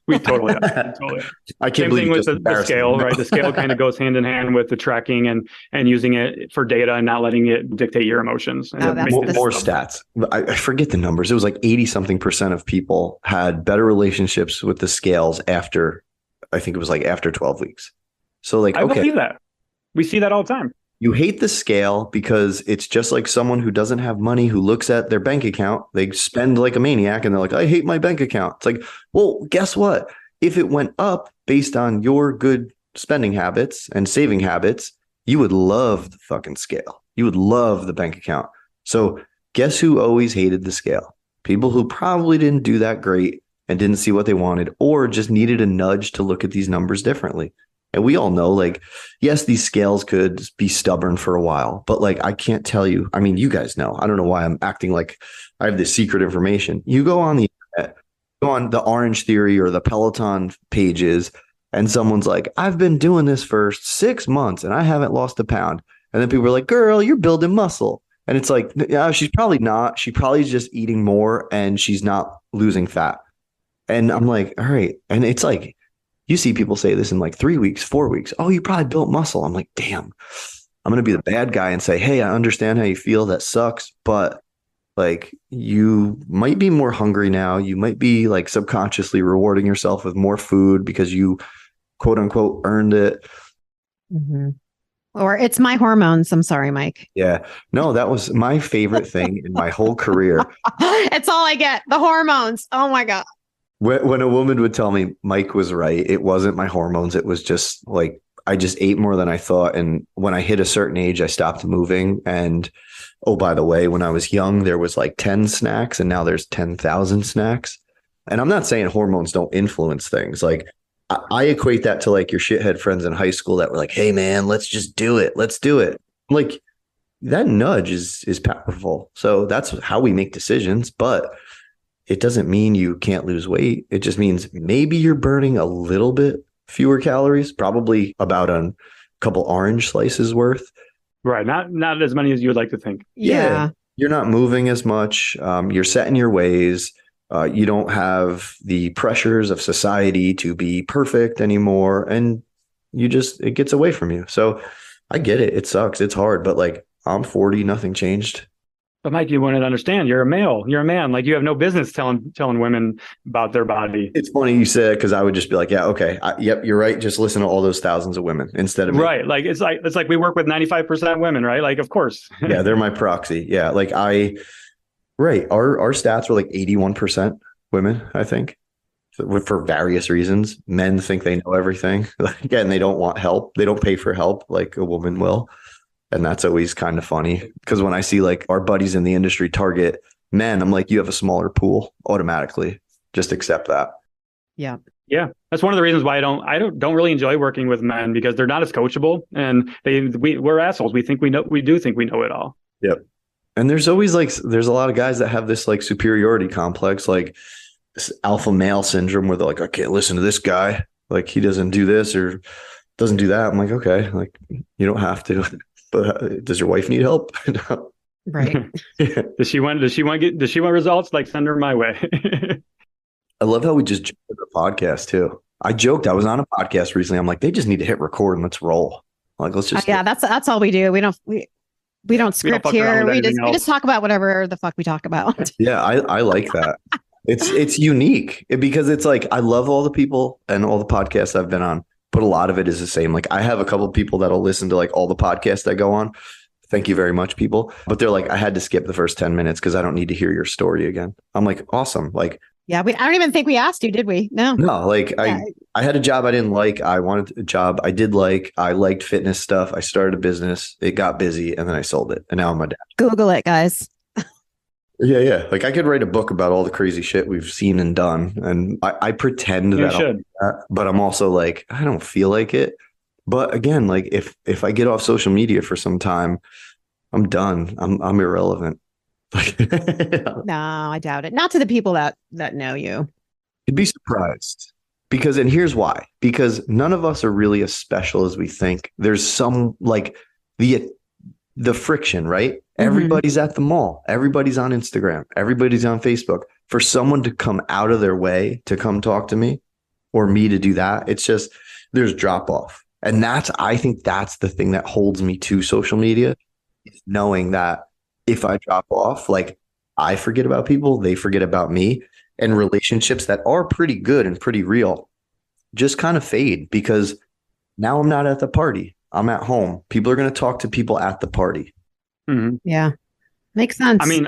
We totally are. Totally. I can't Same believe thing with the scale, right? The scale kind of goes hand in hand with the tracking and using it for data and not letting it dictate your emotions. More stats. I forget the numbers. It was like 80-something% of people had better relationships with the scales after 12 weeks. So like, I believe that. We see that all the time. You hate the scale because it's just like someone who doesn't have money who looks at their bank account. They spend like a maniac and they're like, I hate my bank account. It's like, well, guess what? If it went up based on your good spending habits and saving habits, you would love the fucking scale. You would love the bank account. So guess who always hated the scale? People who probably didn't do that great and didn't see what they wanted, or just needed a nudge to look at these numbers differently. And we all know, like, yes, these scales could be stubborn for a while, but like, I can't tell you. I mean, you guys know. I don't know why I'm acting like I have this secret information. You go on the internet, go on the Orange Theory or the Peloton pages, and someone's like, I've been doing this for 6 months and I haven't lost a pound. And then people are like, girl, you're building muscle. And it's like, yeah, she's probably not. She probably is just eating more and she's not losing fat. And I'm like, all right. And it's like, you see people say this in like 3 weeks, 4 weeks. Oh, you probably built muscle. I'm like, damn, I'm going to be the bad guy and say, hey, I understand how you feel. That sucks. But like, you might be more hungry now. You might be like subconsciously rewarding yourself with more food because you quote unquote earned it. Mm-hmm. Or it's my hormones. I'm sorry, Mike. Yeah. No, that was my favorite thing in my whole career. It's all I get. The hormones. Oh my God. When a woman would tell me Mike was right, it wasn't my hormones. It was just like, I just ate more than I thought. And when I hit a certain age, I stopped moving. And oh, by the way, when I was young, there was like 10 snacks and now there's 10,000 snacks. And I'm not saying hormones don't influence things. Like, I equate that to like your shithead friends in high school that were like, hey man, let's just do it. Let's do it. Like, that nudge is powerful. So that's how we make decisions. But it doesn't mean you can't lose weight. It just means maybe you're burning a little bit fewer calories, probably about a couple orange slices worth. Right. Not as many as you would like to think. Yeah. You're not moving as much. You're set in your ways. You don't have the pressures of society to be perfect anymore. And it gets away from you. So I get it. It sucks. It's hard. But like, I'm 40, nothing changed. But Mike, you wouldn't understand. You're a male. You're a man. Like, you have no business telling women about their body. It's funny you said, because I would just be like, yeah, okay, yep, you're right. Just listen to all those thousands of women instead of me. Right. Like it's like we work with 95% women, right? Like, of course. Yeah, they're my proxy. Yeah, like our stats were like 81% women, I think, for various reasons. Men think they know everything. Again, they don't want help. They don't pay for help like a woman will. And that's always kind of funny because when I see like our buddies in the industry target men, I'm like, you have a smaller pool automatically. Just accept that. Yeah. Yeah. That's one of the reasons why I don't really enjoy working with men, because they're not as coachable and we're assholes. We do think we know it all. Yep. And there's always there's a lot of guys that have this like superiority complex, like this alpha male syndrome where they're like, I can't listen to this guy. Like, he doesn't do this or doesn't do that. I'm like, okay, like, you don't have to. But does your wife need help? Right. Yeah. Does she want results? Like, send her my way. I love how we just joked on the podcast too. I joked. I was on a podcast recently. I'm like, they just need to hit record and let's roll. Like, let's just. Yeah, that's all we do. We don't script here. We just talk about whatever the fuck we talk about. Yeah, I like that. It's unique because it's like, I love all the people and all the podcasts I've been on, but a lot of it is the same. Like, I have a couple of people that'll listen to like all the podcasts I go on. Thank you very much, people. But they're like, I had to skip the first 10 minutes because I don't need to hear your story again. I'm like, awesome. Like, yeah, I don't even think we asked you, did we? No. Like, yeah. I had a job I didn't like. I wanted a job I did like. I liked fitness stuff. I started a business. It got busy and then I sold it. And now I'm a dad. Google it, guys. Yeah. Like, I could write a book about all the crazy shit we've seen and done. And I pretend that, but I'm also like, I don't feel like it. But again, like, if I get off social media for some time, I'm done. I'm irrelevant. No, I doubt it. Not to the people that know you. You'd be surprised. And here's why. Because none of us are really as special as we think. There's some like the friction, right? Mm-hmm. Everybody's at the mall. Everybody's on Instagram. Everybody's on Facebook. For someone to come out of their way to come talk to me or me to do that, it's just, there's drop off. And I think that's the thing that holds me to social media, is knowing that if I drop off, like, I forget about people, they forget about me, and relationships that are pretty good and pretty real just kind of fade because now I'm not at the party. I'm at home. People are going to talk to people at the party. Mm-hmm. Yeah. Makes sense. I mean,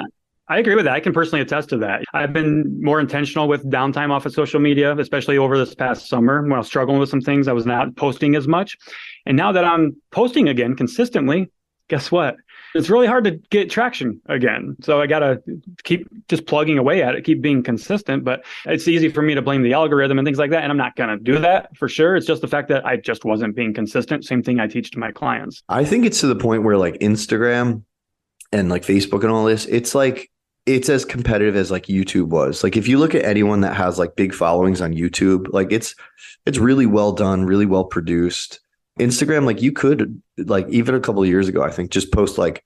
I agree with that. I can personally attest to that. I've been more intentional with downtime off of social media, especially over this past summer when I was struggling with some things. I was not posting as much. And now that I'm posting again consistently, guess what? It's really hard to get traction again. So I got to keep just plugging away at it, keep being consistent. But it's easy for me to blame the algorithm and things like that. And I'm not going to do that for sure. It's just the fact that I just wasn't being consistent. Same thing I teach to my clients. I think it's to the point where like Instagram and like Facebook and all this, it's like, it's as competitive as like YouTube was. Like if you look at anyone that has like big followings on YouTube, like it's really well done, really well produced. Instagram, like you could like even a couple of years ago, I think just post like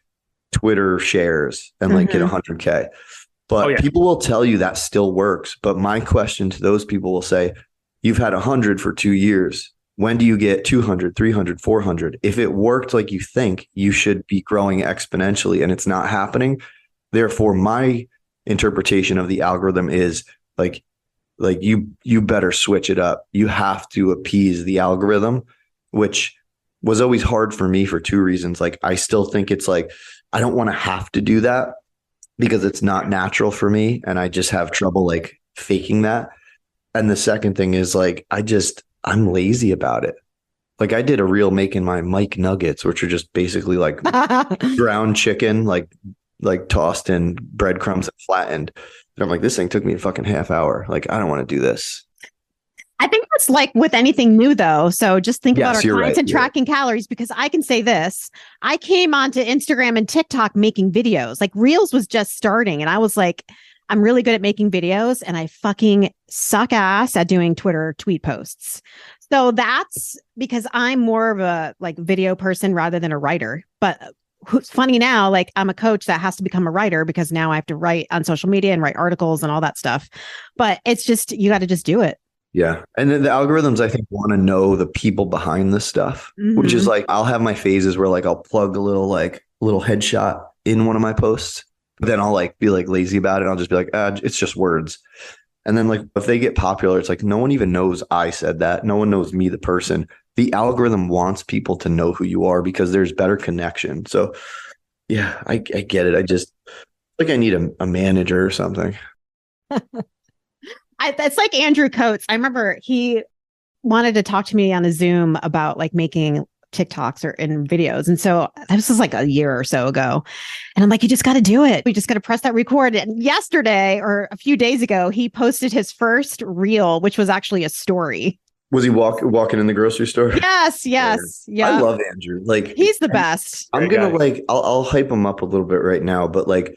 Twitter shares and like get 100K. But people will tell you that still works. But my question to those people will say, you've had 100 for 2 years. When do you get 200, 300, 400? If it worked like you think, you should be growing exponentially, and it's not happening. Therefore, my interpretation of the algorithm is like you better switch it up. You have to appease the algorithm, which was always hard for me for 2 reasons. Like, I still think it's like, I don't want to have to do that because it's not natural for me. And I just have trouble like faking that. And the second thing is like, I'm lazy about it. Like I did a reel making my Mike nuggets, which are just basically like ground chicken, like tossed in breadcrumbs and flattened. And I'm like, this thing took me a fucking half hour. Like, I don't want to do this. I think that's like with anything new, though. So just think about our clients and tracking calories, because I can say this. I came onto Instagram and TikTok making videos. Like Reels was just starting. And I was like, I'm really good at making videos and I fucking suck ass at doing Twitter tweet posts. So that's because I'm more of a like video person rather than a writer. But who's funny now, like I'm a coach that has to become a writer because now I have to write on social media and write articles and all that stuff. But it's just, you got to just do it. Yeah. And then the algorithms, I think, want to know the people behind this stuff, which is like, I'll have my phases where like, I'll plug a little headshot in one of my posts, but then I'll like be like lazy about it. I'll just be like, it's just words. And then like, if they get popular, it's like, no one even knows I said that. No one knows me, the person. The algorithm wants people to know who you are because there's better connection. So yeah, I get it. I just like, I need a manager or something. It's like Andrew Coates. I remember he wanted to talk to me on a Zoom about like making TikToks or in videos. And so this was like a year or so ago. And I'm like, you just got to do it. We just got to press that record. And yesterday or a few days ago, he posted his first reel, which was actually a story. Was he walking in the grocery store? Yes. Yeah. I love Andrew. Like he's the best. I'm going to like, I'll hype him up a little bit right now, but like,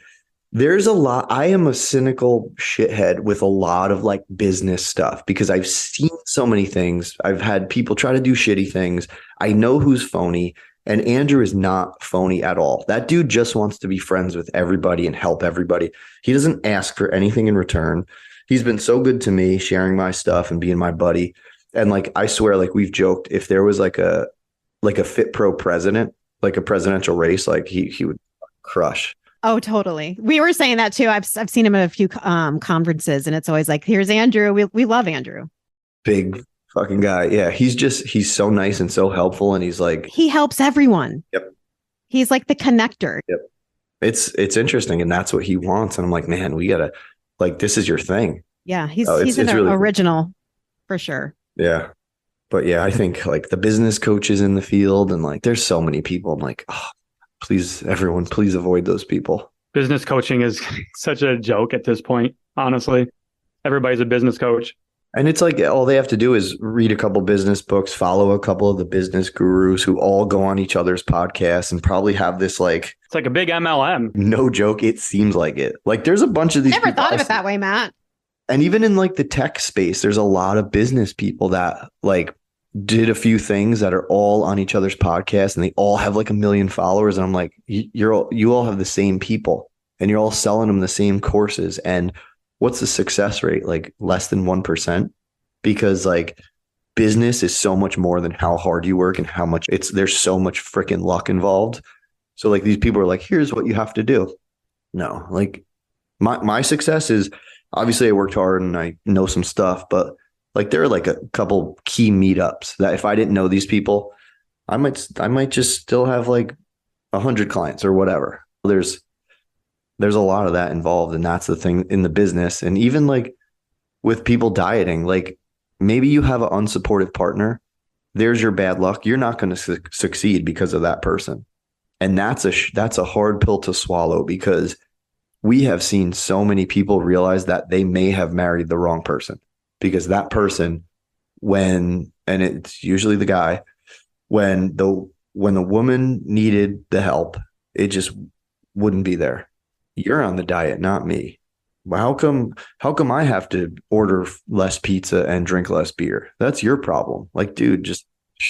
there's a lot. I am a cynical shithead with a lot of like business stuff because I've seen so many things. I've had people try to do shitty things. I know who's phony, and Andrew is not phony at all. That dude just wants to be friends with everybody and help everybody. He doesn't ask for anything in return. He's been so good to me, sharing my stuff and being my buddy. And like, I swear, like we've joked, if there was like a Fit Pro president, like a presidential race, like he would crush. Oh, totally. We were saying that too. I've seen him at a few conferences, and it's always like, here's Andrew. We love Andrew. Big fucking guy. Yeah, he's so nice and so helpful, and he's like, he helps everyone. Yep. He's like the connector. Yep. It's interesting, and that's what he wants. And I'm like, man, we gotta like, this is your thing. Yeah, he's an really original for sure. Yeah. But yeah, I think like the business coaches in the field, and like there's so many people. I'm like, oh, please, everyone, please avoid those people. Business coaching is such a joke at this point, honestly. Everybody's a business coach. And it's like all they have to do is read a couple business books, follow a couple of the business gurus who all go on each other's podcasts and probably have this like... It's like a big MLM. No joke. It seems like it. Like there's a bunch of these... Never thought of it that way, Matt. And even in like the tech space, there's a lot of business people that like did a few things that are all on each other's podcasts, and they all have like 1 million followers. And I'm like, you all have the same people, and you're all selling them the same courses. And what's the success rate? Like less than 1%, because like business is so much more than how hard you work and how much there's so much freaking luck involved. So like these people are like, here's what you have to do. No, like my success is obviously I worked hard and I know some stuff, but like there are like a couple key meetups that if I didn't know these people, I might just still have like 100 clients or whatever. There's a lot of that involved, and that's the thing in the business. And even like with people dieting, like maybe you have an unsupportive partner. There's your bad luck. You're not going to succeed because of that person. And that's a hard pill to swallow, because we have seen so many people realize that they may have married the wrong person, because that person, and it's usually the guy, when the woman needed the help, it just wouldn't be there. You're on the diet, not me. How come I have to order less pizza and drink less beer? That's your problem. Like, dude, just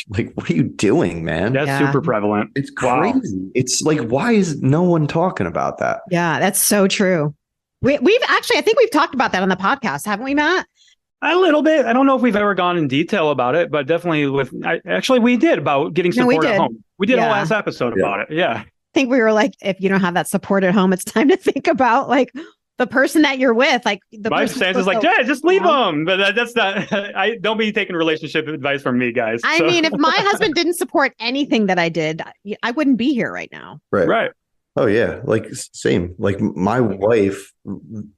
like, what are you doing, man? That's super prevalent. It's crazy. Wow. It's like, why is no one talking about that? Yeah, that's so true. We've actually, I think we've talked about that on the podcast, haven't we, Matt? A little bit. I don't know if we've ever gone in detail about it, but definitely we did about getting support at home. We did a last episode about it. Yeah. I think we were like, if you don't have that support at home, it's time to think about like the person that you're with. Like my stance is like, yeah, just leave them. But that's not. I don't be taking relationship advice from me, guys. I mean, if my husband didn't support anything that I did, I wouldn't be here right now. Right. Oh yeah, like same. Like my wife,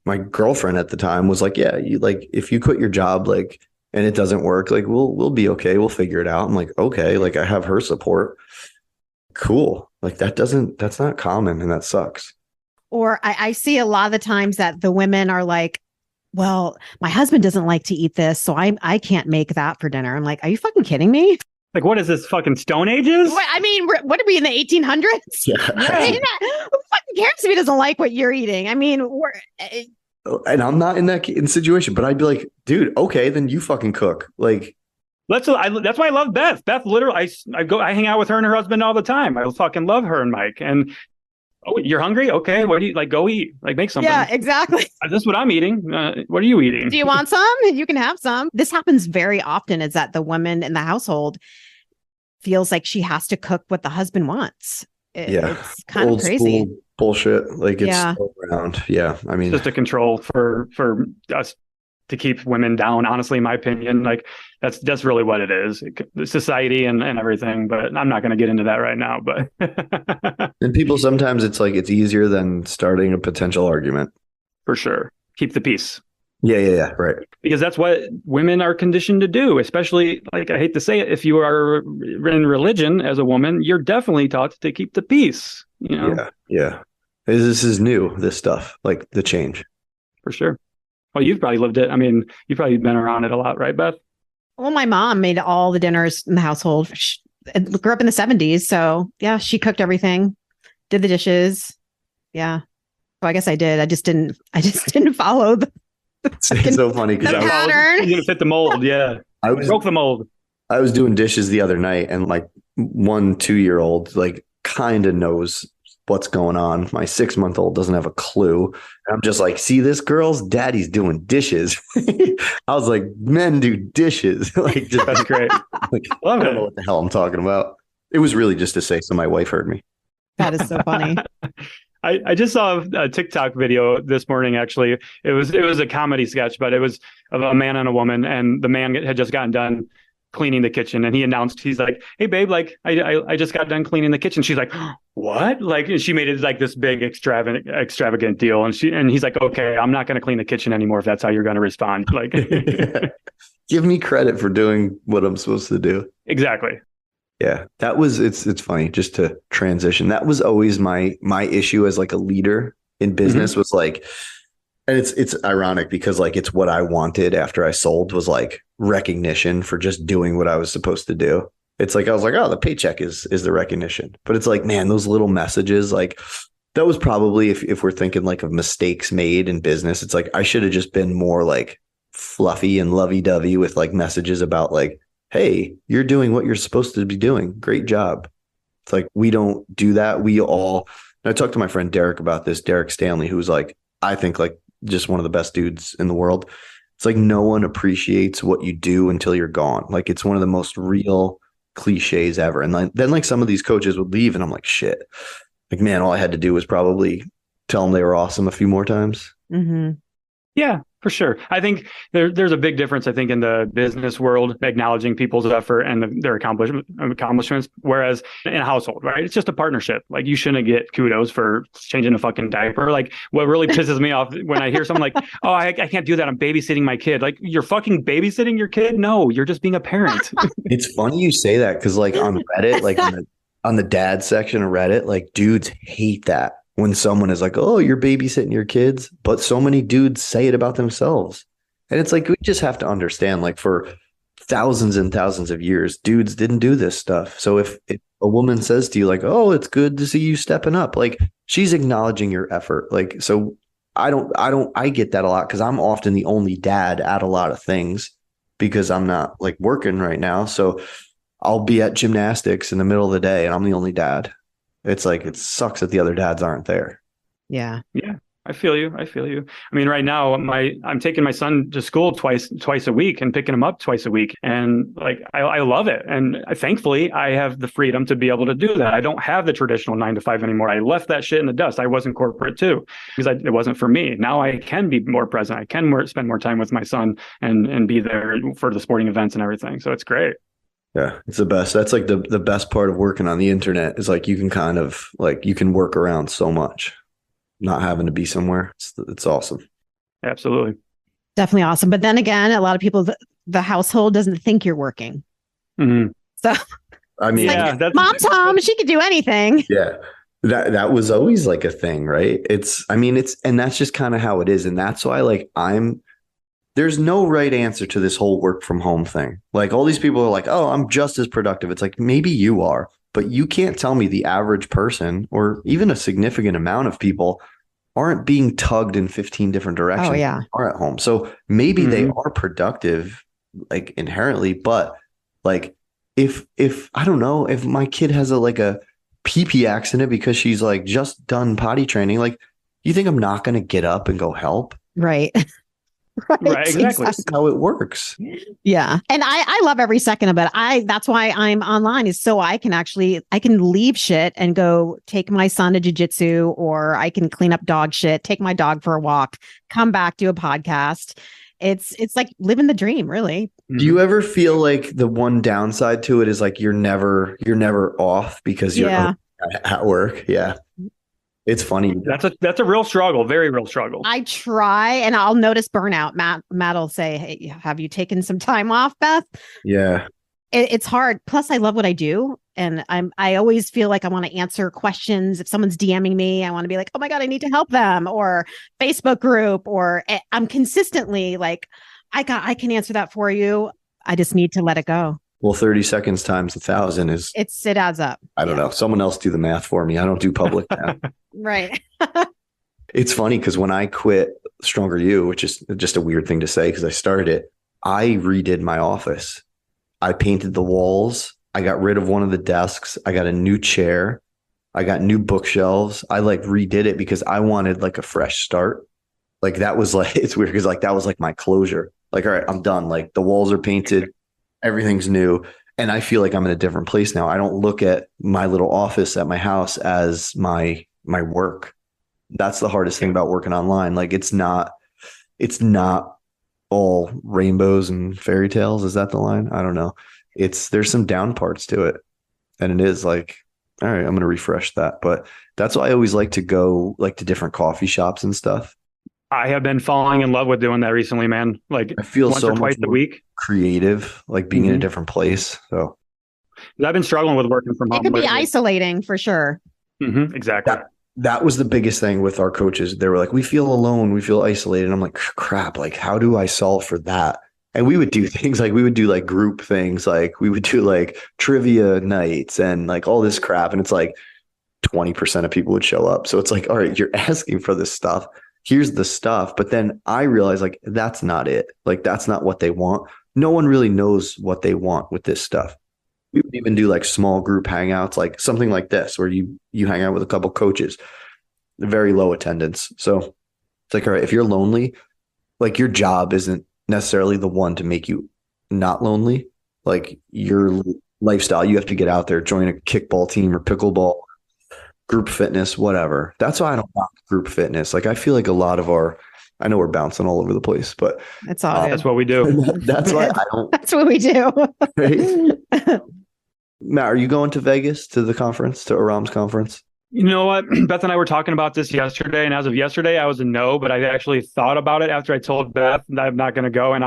my girlfriend at the time was like, yeah, you like if you quit your job, like, and it doesn't work, like we'll be okay. We'll figure it out. I'm like, okay, like I have her support. Cool. Like that's not common, and that sucks. Or I see a lot of the times that the women are like, well, my husband doesn't like to eat this, so I can't make that for dinner. I'm like, are you fucking kidding me? Like, what is this, fucking Stone Ages? I mean, what are we in the 1800s? Yeah. I mean, who fucking cares if he doesn't like what you're eating? I mean, and I'm not in that situation, but I'd be like, dude, okay, then you fucking cook. Like, that's why I love Beth. Beth, literally, I hang out with her and her husband all the time. I fucking love her and Mike. And oh, you're hungry? Okay, what do you like? Go eat. Like, make something. Yeah, exactly. This is what I'm eating. What are you eating? Do you want some? You can have some. This happens very often. Is that the woman in the household feels like she has to cook what the husband wants. It's kind of crazy. School bullshit. Like it's still around. Yeah. I mean, it's just a control for us to keep women down. Honestly, in my opinion, like that's really what it is. Society and everything, but I'm not going to get into that right now, but and people, sometimes it's like, it's easier than starting a potential argument. For sure. Keep the peace. Yeah. Right. Because that's what women are conditioned to do, especially, like, I hate to say it, if you are in religion as a woman, you're definitely taught to keep the peace, you know? Yeah. This is new, this stuff, like the change. For sure. Well, you've probably lived it. I mean, you've probably been around it a lot, right, Beth? Well, my mom made all the dinners in the household. She grew up in the 70s. So yeah, she cooked everything, did the dishes. Yeah. So I guess I did. I just didn't follow the it's so funny because pattern. You didn't fit the mold. Yeah. I broke the mold. I was doing dishes the other night, and like 1-2-year-old like kind of knows what's going on. My 6-month-old doesn't have a clue. And I'm just like, see this girl's daddy's doing dishes. I was like, men do dishes. Like, just that's great. Like, I don't know what the hell I'm talking about. It was really just to say so my wife heard me. That is so funny. I just saw a TikTok video this morning. Actually, it was a comedy sketch, but it was of a man and a woman, and the man had just gotten done cleaning the kitchen, and he announced, he's like, "Hey babe, like I just got done cleaning the kitchen." She's like, "What?" Like, she made it like this big extravagant deal, and he's like, "Okay, I'm not going to clean the kitchen anymore if that's how you're going to respond." Like, give me credit for doing what I'm supposed to do. Exactly. Yeah, it's funny, just to transition. That was always my issue as like a leader in business, was like, and it's ironic because like it's what I wanted after I sold, was like recognition for just doing what I was supposed to do. It's like, I was like, oh, the paycheck is the recognition. But it's like, man, those little messages, like that was probably, if we're thinking like of mistakes made in business, it's like I should have just been more like fluffy and lovey-dovey with like messages about like, hey, you're doing what you're supposed to be doing. Great job. It's like, we don't do that. I talked to my friend Derek about this, Derek Stanley, who's like, I think like just one of the best dudes in the world. It's like, no one appreciates what you do until you're gone. Like, it's one of the most real cliches ever. And then like some of these coaches would leave and I'm like, shit, like, man, all I had to do was probably tell them they were awesome a few more times. Mm-hmm. Yeah, for sure. I think there's a big difference, I think, in the business world, acknowledging people's effort and their accomplishments, whereas in a household, right? It's just a partnership. Like, you shouldn't get kudos for changing a fucking diaper. Like, what really pisses me off when I hear someone like, oh, I can't do that, I'm babysitting my kid. Like, you're fucking babysitting your kid? No, you're just being a parent. It's funny you say that, because like on Reddit, like on the dad section of Reddit, like dudes hate that when someone is like, oh, you're babysitting your kids. But so many dudes say it about themselves. And it's like, we just have to understand, like, for thousands and thousands of years, dudes didn't do this stuff. So if a woman says to you, like, oh, it's good to see you stepping up, like, she's acknowledging your effort. Like, so I get that a lot because I'm often the only dad at a lot of things because I'm not like working right now. So I'll be at gymnastics in the middle of the day and I'm the only dad. It's like, it sucks that the other dads aren't there. Yeah. Yeah. I feel you. I mean, right now, I'm taking my son to school twice a week and picking him up twice a week. And like, I love it. And thankfully, I have the freedom to be able to do that. I don't have the traditional 9 to 5 anymore. I left that shit in the dust. I wasn't corporate too, because it wasn't for me. Now I can be more present. I can spend more time with my son and be there for the sporting events and everything. So it's great. Yeah, it's the best. That's like the best part of working on the internet is like, you can kind of like, you can work around so much. Not having to be somewhere. It's awesome. Absolutely. Definitely awesome. But then again, a lot of people, the household doesn't think you're working. Mm-hmm. So I mean, yeah, like, mom's home. She could do anything. Yeah. That was always like a thing, right? And that's just kind of how it is. And that's why like there's no right answer to this whole work from home thing. Like all these people are like, oh, I'm just as productive. It's like, maybe you are. But you can't tell me the average person or even a significant amount of people aren't being tugged in 15 different directions. Oh, yeah. Are at home. So maybe they are productive, like inherently, but like if I don't know, if my kid has a pee accident because she's like just done potty training, like, you think I'm not going to get up and go help? Right. Right, exactly. That's how it works. Yeah. And I love every second of it. That's why I'm online, is so I can leave shit and go take my son to jiu-jitsu, or I can clean up dog shit, take my dog for a walk, come back, do a podcast. It's like living the dream, really. Do you ever feel like the one downside to it is like you're never off because you're at work? Yeah. It's funny. That's a real struggle, very real struggle. I try, and I'll notice burnout. Matt will say, hey, have you taken some time off, Beth? Yeah. It's hard. Plus, I love what I do. And I always feel like I want to answer questions. If someone's DMing me, I want to be like, oh my God, I need to help them, or Facebook group, or I'm consistently like, I can answer that for you. I just need to let it go. Well, 30 seconds times 1,000 is... It adds up. I don't know. Someone else do the math for me. I don't do public math. Right. It's funny because when I quit Stronger You, which is just a weird thing to say because I started it, I redid my office. I painted the walls. I got rid of one of the desks. I got a new chair. I got new bookshelves. I like redid it because I wanted like a fresh start. Like that was like, it's weird because like that was like my closure. Like, all right, I'm done. Like the walls are painted. Everything's new. And I feel like I'm in a different place now. I don't look at my little office at my house as my work. That's the hardest thing about working online. Like it's not all rainbows and fairy tales. Is that the line? I don't know. There's some down parts to it. And it is like, all right, I'm going to refresh that. But that's why I always like to go like to different coffee shops and stuff. I have been falling in love with doing that recently, man. Like I feel once so or twice a week. Creative, like being in a different place. So I've been struggling with working from home. It could be isolating for sure. Mm-hmm, exactly. That was the biggest thing with our coaches. They were like, we feel alone. We feel isolated. And I'm like, crap, like, how do I solve for that? And we would do things like, we would do like group things. Like we would do like trivia nights and like all this crap. And it's like 20% of people would show up. So it's like, all right, you're asking for this stuff. Here's the stuff. But then I realized like, that's not it. Like, that's not what they want. No one really knows what they want with this stuff. We would even do like small group hangouts, like something like this, where you hang out with a couple coaches, very low attendance. So it's like, all right, if you're lonely, like your job isn't necessarily the one to make you not lonely. Like your lifestyle, you have to get out there, join a kickball team or pickleball, group fitness, whatever. That's why I don't want group fitness. Like I feel like a lot of I know we're bouncing all over the place, but that's all. That's what we do. That's why I don't. That's what we do. Right? Matt, are you going to Vegas to the conference, to Aram's conference? You know what? Beth and I were talking about this yesterday, and as of yesterday, I was a no, but I actually thought about it after I told Beth that I'm not going to go. And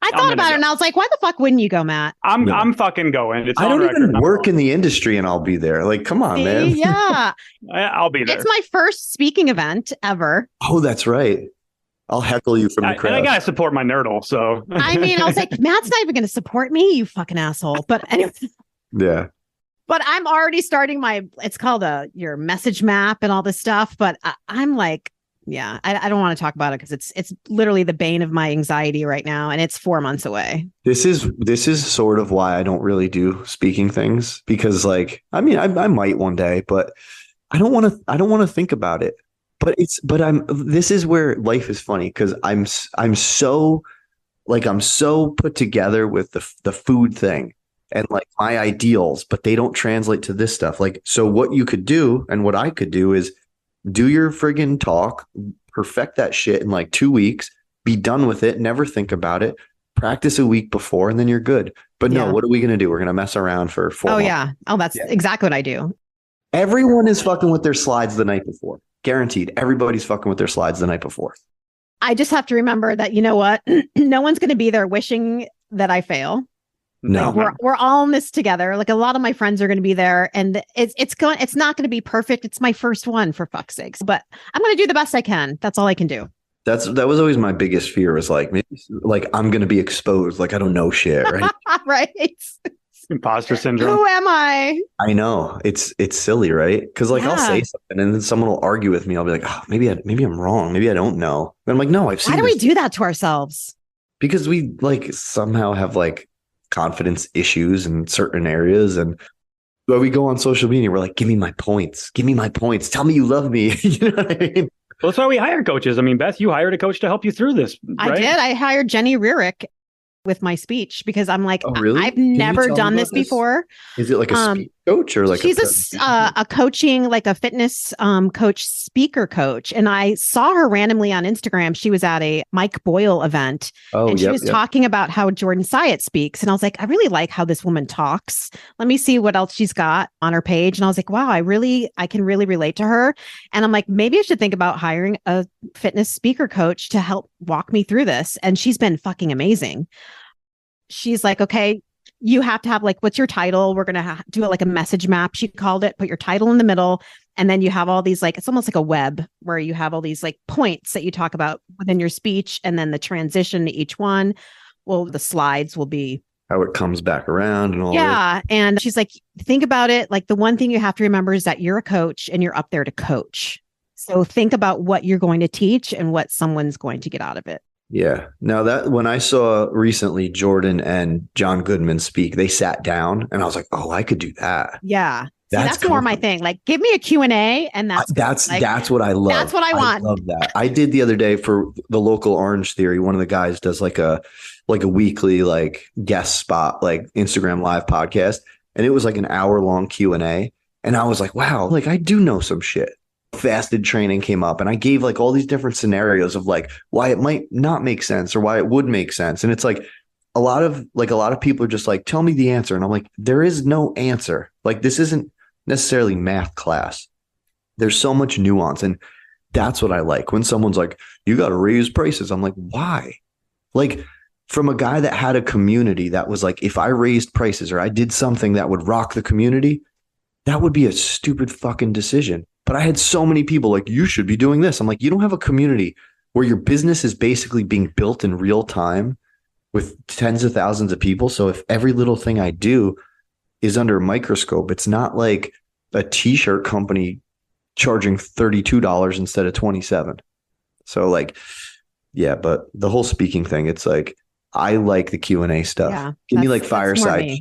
I thought about it and I was like, why the fuck wouldn't you go, Matt? I'm fucking going. It's I don't on even record. work in the industry and I'll be there. Like, come on, man. Yeah. I'll be there. It's my first speaking event ever. Oh, that's right. I'll heckle you from the crowd. And I gotta support my nerdle. So I mean, I was like, Matt's not even going to support me, you fucking asshole. But anyway. Yeah. But I'm already starting it's called your message map and all this stuff. But I'm like, yeah, I don't want to talk about it because it's literally the bane of my anxiety right now. And it's 4 months away. This is sort of why I don't really do speaking things, because like, I mean, I might one day, but I don't want to think about it. But this is where life is funny, because I'm so put together with the food thing and like my ideals, but they don't translate to this stuff. Like, so what you could do and what I could do is do your friggin' talk, perfect that shit in like 2 weeks, be done with it, never think about it, practice a week before, and then you're good. But no, what are we going to do? We're going to mess around for 4 months. Yeah. Oh, that's exactly what I do. Everyone is fucking with their slides the night before. Guaranteed. Everybody's fucking with their slides the night before. I just have to remember that, you know what? No one's going to be there wishing that I fail. No, like we're all in this together. Like a lot of my friends are going to be there, and it's not going to be perfect. It's my first one, for fuck's sakes, but I'm going to do the best I can. That's all I can do. That was always my biggest fear, was like, maybe, like I'm going to be exposed. Like I don't know shit. Right. Right. Imposter syndrome. Who am I? I know it's silly, right? Because like I'll say something and then someone will argue with me. I'll be like, oh, maybe I'm wrong. Maybe I don't know. And I'm like, no, I've seen. Why do we do that to ourselves? Because we like somehow have like confidence issues in certain areas, and when we go on social media, we're like, give me my points, tell me you love me. You know what I mean? Well, that's why we hire coaches. I mean, Beth, you hired a coach to help you through this, right? I did. I hired Jenny Rierick with my speech because I'm like, oh, really? I've never done this before. Is it like a speech coach or like she's a coaching, like a fitness coach, speaker coach. And I saw her randomly on Instagram. She was at a Mike Boyle event and she was talking about how Jordan Syatt speaks. And I was like, I really like how this woman talks. Let me see what else she's got on her page. And I was like, wow, I can really relate to her. And I'm like, maybe I should think about hiring a fitness speaker coach to help walk me through this. And she's been fucking amazing. She's like, okay, you have to have like, what's your title? We're going to do like a message map. She called it, put your title in the middle. And then you have all these, like, it's almost like a web where you have all these like points that you talk about within your speech. And then the transition to each one. Well, the slides will be how it comes back around and all. Yeah. And she's like, think about it. Like the one thing you have to remember is that you're a coach and you're up there to coach. So think about what you're going to teach and what someone's going to get out of it. Yeah. Now that when I saw recently Jordan and John Goodman speak, they sat down and I was like, oh, I could do that. Yeah. That's more my thing. Like give me a Q&A and that's what I love. That's what I want. I love that. I did the other day for the local Orange Theory. One of the guys does like a weekly like guest spot, like Instagram live podcast. And it was like an hour-long Q&A. And I was like, wow, like I do know some shit. Fasted training came up and I gave like all these different scenarios of like why it might not make sense or why it would make sense. And it's like a lot of people are just like, tell me the answer. And I'm like, there is no answer. Like this isn't necessarily math class. There's so much nuance. And that's what I like when someone's like, you got to raise prices. I'm like, why? Like from a guy that had a community that was like, if I raised prices or I did something that would rock the community, that would be a stupid fucking decision. But I had so many people like, you should be doing this. I'm like, you don't have a community where your business is basically being built in real time with tens of thousands of people. So if every little thing I do is under a microscope, it's not like a t-shirt company charging $32 instead of $27. So like, yeah, but the whole speaking thing, it's like, I like the Q&A stuff. Yeah, give me like fireside.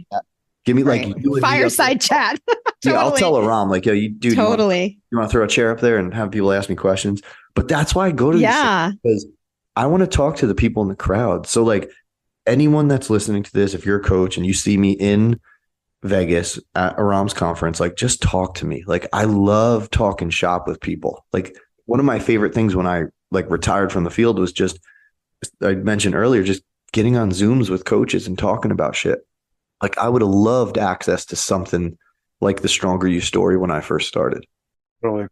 Give me like fireside chat. Totally. Yeah, I'll tell Aram like, yo, you do totally. You want to throw a chair up there and have people ask me questions? But that's why I go to these things, because I want to talk to the people in the crowd. So like anyone that's listening to this, if you're a coach and you see me in Vegas at Aram's conference, like just talk to me. Like I love talking shop with people. Like one of my favorite things when I like retired from the field was just, I mentioned earlier, just getting on Zooms with coaches and talking about shit. Like I would have loved access to something like the Stronger You story when I first started. Totally.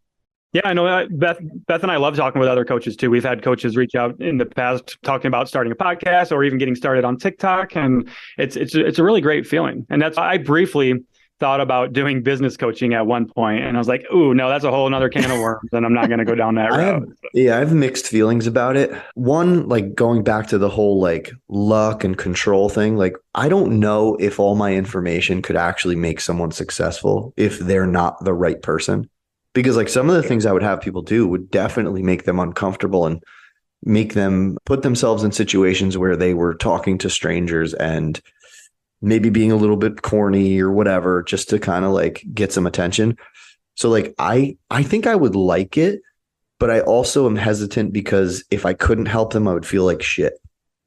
Yeah, I know. Beth and I love talking with other coaches too. We've had coaches reach out in the past talking about starting a podcast or even getting started on TikTok, and it's a really great feeling. And that's I briefly thought about doing business coaching at one point, and I was like, "Ooh, no, that's a whole another can of worms, and I'm not going to go down that route." I have mixed feelings about it. One, like going back to the whole like luck and control thing, like I don't know if all my information could actually make someone successful if they're not the right person. Because like some of the things I would have people do would definitely make them uncomfortable and make them put themselves in situations where they were talking to strangers and maybe being a little bit corny or whatever, just to kind of like get some attention. So like I think I would like it, but I also am hesitant because if I couldn't help them, I would feel like shit.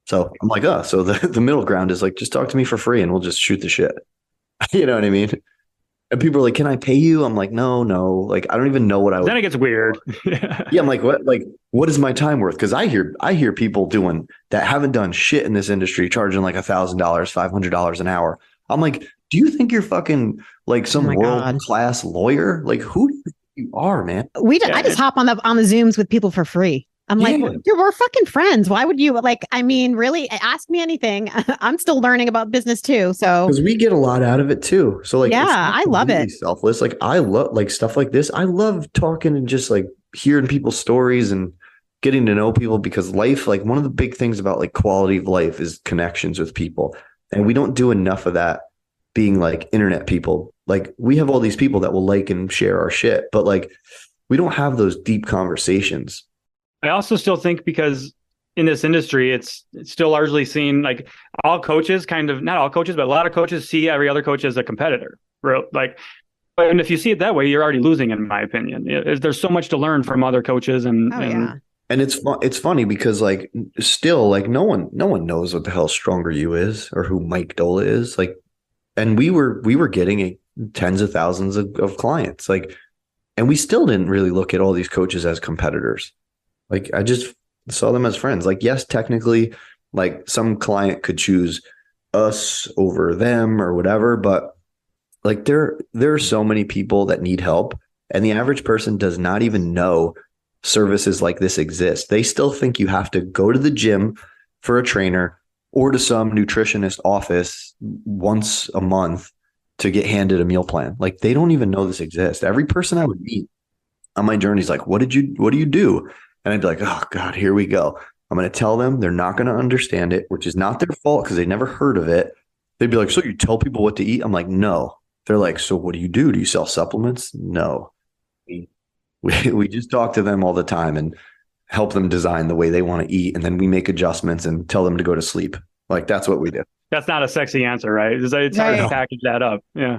So I'm like, so the middle ground is like, just talk to me for free and we'll just shoot the shit. You know what I mean? And people are like, can I pay you? I'm like, no. Like, I don't even know what I would. Then it gets weird. Yeah, I'm like, what? Like, what is my time worth? Because I hear people doing that haven't done shit in this industry, charging like $1,000, $500 an hour. I'm like, do you think you're fucking like some world class lawyer? Like, who do you think you are, man? I just hop on the Zooms with people for free. I'm like, we're fucking friends. Why would you like, I mean, really ask me anything. I'm still learning about business too. So, because we get a lot out of it too. So like, yeah, I love it. Selfless. Like I love like stuff like this. I love talking and just like hearing people's stories and getting to know people, because life, like one of the big things about like quality of life is connections with people. And we don't do enough of that being like internet people. Like we have all these people that will like and share our shit, but like we don't have those deep conversations. I also still think because in this industry, it's still largely seen like all coaches not all coaches, but a lot of coaches see every other coach as a competitor. Like, and if you see it that way, you're already losing, in my opinion. There's so much to learn from other coaches. And it's funny because like still like no one knows what the hell Stronger You is or who Mike Doehla is. Like, and we were getting tens of thousands of clients, like, and we still didn't really look at all these coaches as competitors. Like I just saw them as friends. Like, yes, technically, like some client could choose us over them or whatever, but like there are so many people that need help, and the average person does not even know services like this exist. They still think you have to go to the gym for a trainer or to some nutritionist office once a month to get handed a meal plan. Like they don't even know this exists. Every person I would meet on my journey is like, what do you do? And I'd be like, oh God, here we go. I'm going to tell them, they're not going to understand it, which is not their fault because they never heard of it. They'd be like, so you tell people what to eat? I'm like, no. They're like, so what do you do? Do you sell supplements? No. We just talk to them all the time and help them design the way they want to eat. And then we make adjustments and tell them to go to sleep. Like that's what we do. That's not a sexy answer, right? It's hard to package that up. Yeah.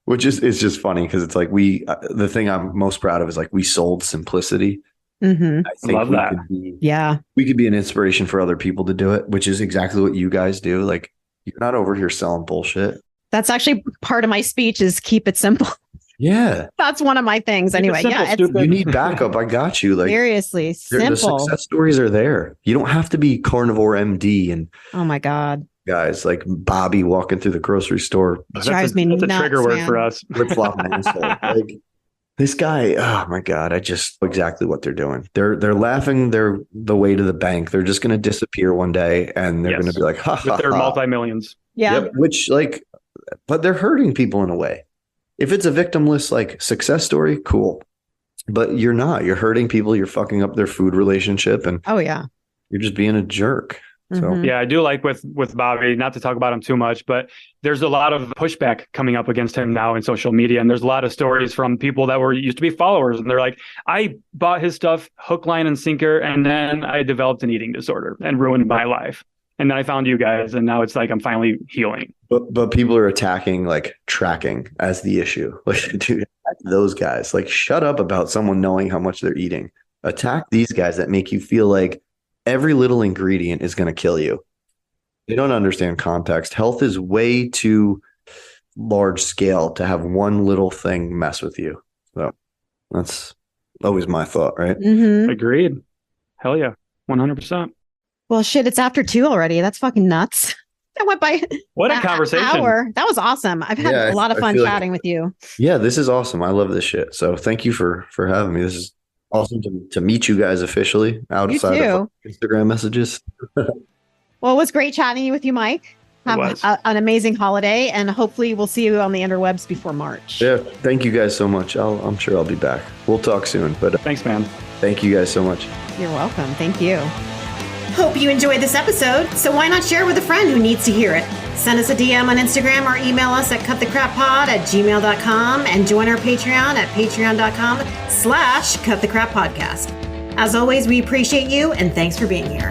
Which is, it's just funny because it's like the thing I'm most proud of is like we sold simplicity. Mm-hmm. I think love that. We could be an inspiration for other people to do it, which is exactly what you guys do. Like you're not over here selling bullshit. That's actually part of my speech is keep it simple. Yeah. That's one of my things. Anyway, you need backup. I got you. Like seriously, simple. The success stories are there. You don't have to be carnivore MD and oh my God. Guys like Bobby walking through the grocery store. Drives me nuts. That's a trigger word for us. Flip flop asshole. Like this guy, oh my God, I just know exactly what they're doing. They're laughing the way to the bank. They're just going to disappear one day and they're going to be like, ha, ha, with their multi-millions. Yeah. Yep, which like, but they're hurting people in a way. If it's a victimless like success story, cool. But you're not. You're hurting people. You're fucking up their food relationship. And you're just being a jerk. So yeah, I do like with Bobby, not to talk about him too much, but there's a lot of pushback coming up against him now in social media. And there's a lot of stories from people that used to be followers. And they're like, I bought his stuff hook, line, and sinker. And then I developed an eating disorder and ruined my life. And then I found you guys. And now it's like, I'm finally healing. But people are attacking like tracking as the issue. Like, dude, attack those guys. Like, shut up about someone knowing how much they're eating. Attack these guys that make you feel like every little ingredient is going to kill you. They don't understand context. Health is way too large scale to have one little thing mess with you. So that's always my thought, right? Mm-hmm. Agreed. Hell yeah. 100%. Well, shit, it's after 2 already. That's fucking nuts. That went by what a conversation. Hour. That was awesome. I've had a lot of fun chatting with you. Yeah, this is awesome. I love this shit. So thank you for having me. Awesome to meet you guys officially outside of Instagram messages. Well, it was great chatting with you, Mike. Have an amazing holiday, and hopefully we'll see you on the interwebs before March. Yeah, thank you guys so much. I'm sure I'll be back. We'll talk soon. But thanks, man. Thank you guys so much. You're welcome. Thank you. Hope you enjoyed this episode, so why not share with a friend who needs to hear it? Send us a DM on Instagram or email us at cutthecrappod@gmail.com and join our Patreon at patreon.com/cutthecrappodcast. As always, we appreciate you and thanks for being here.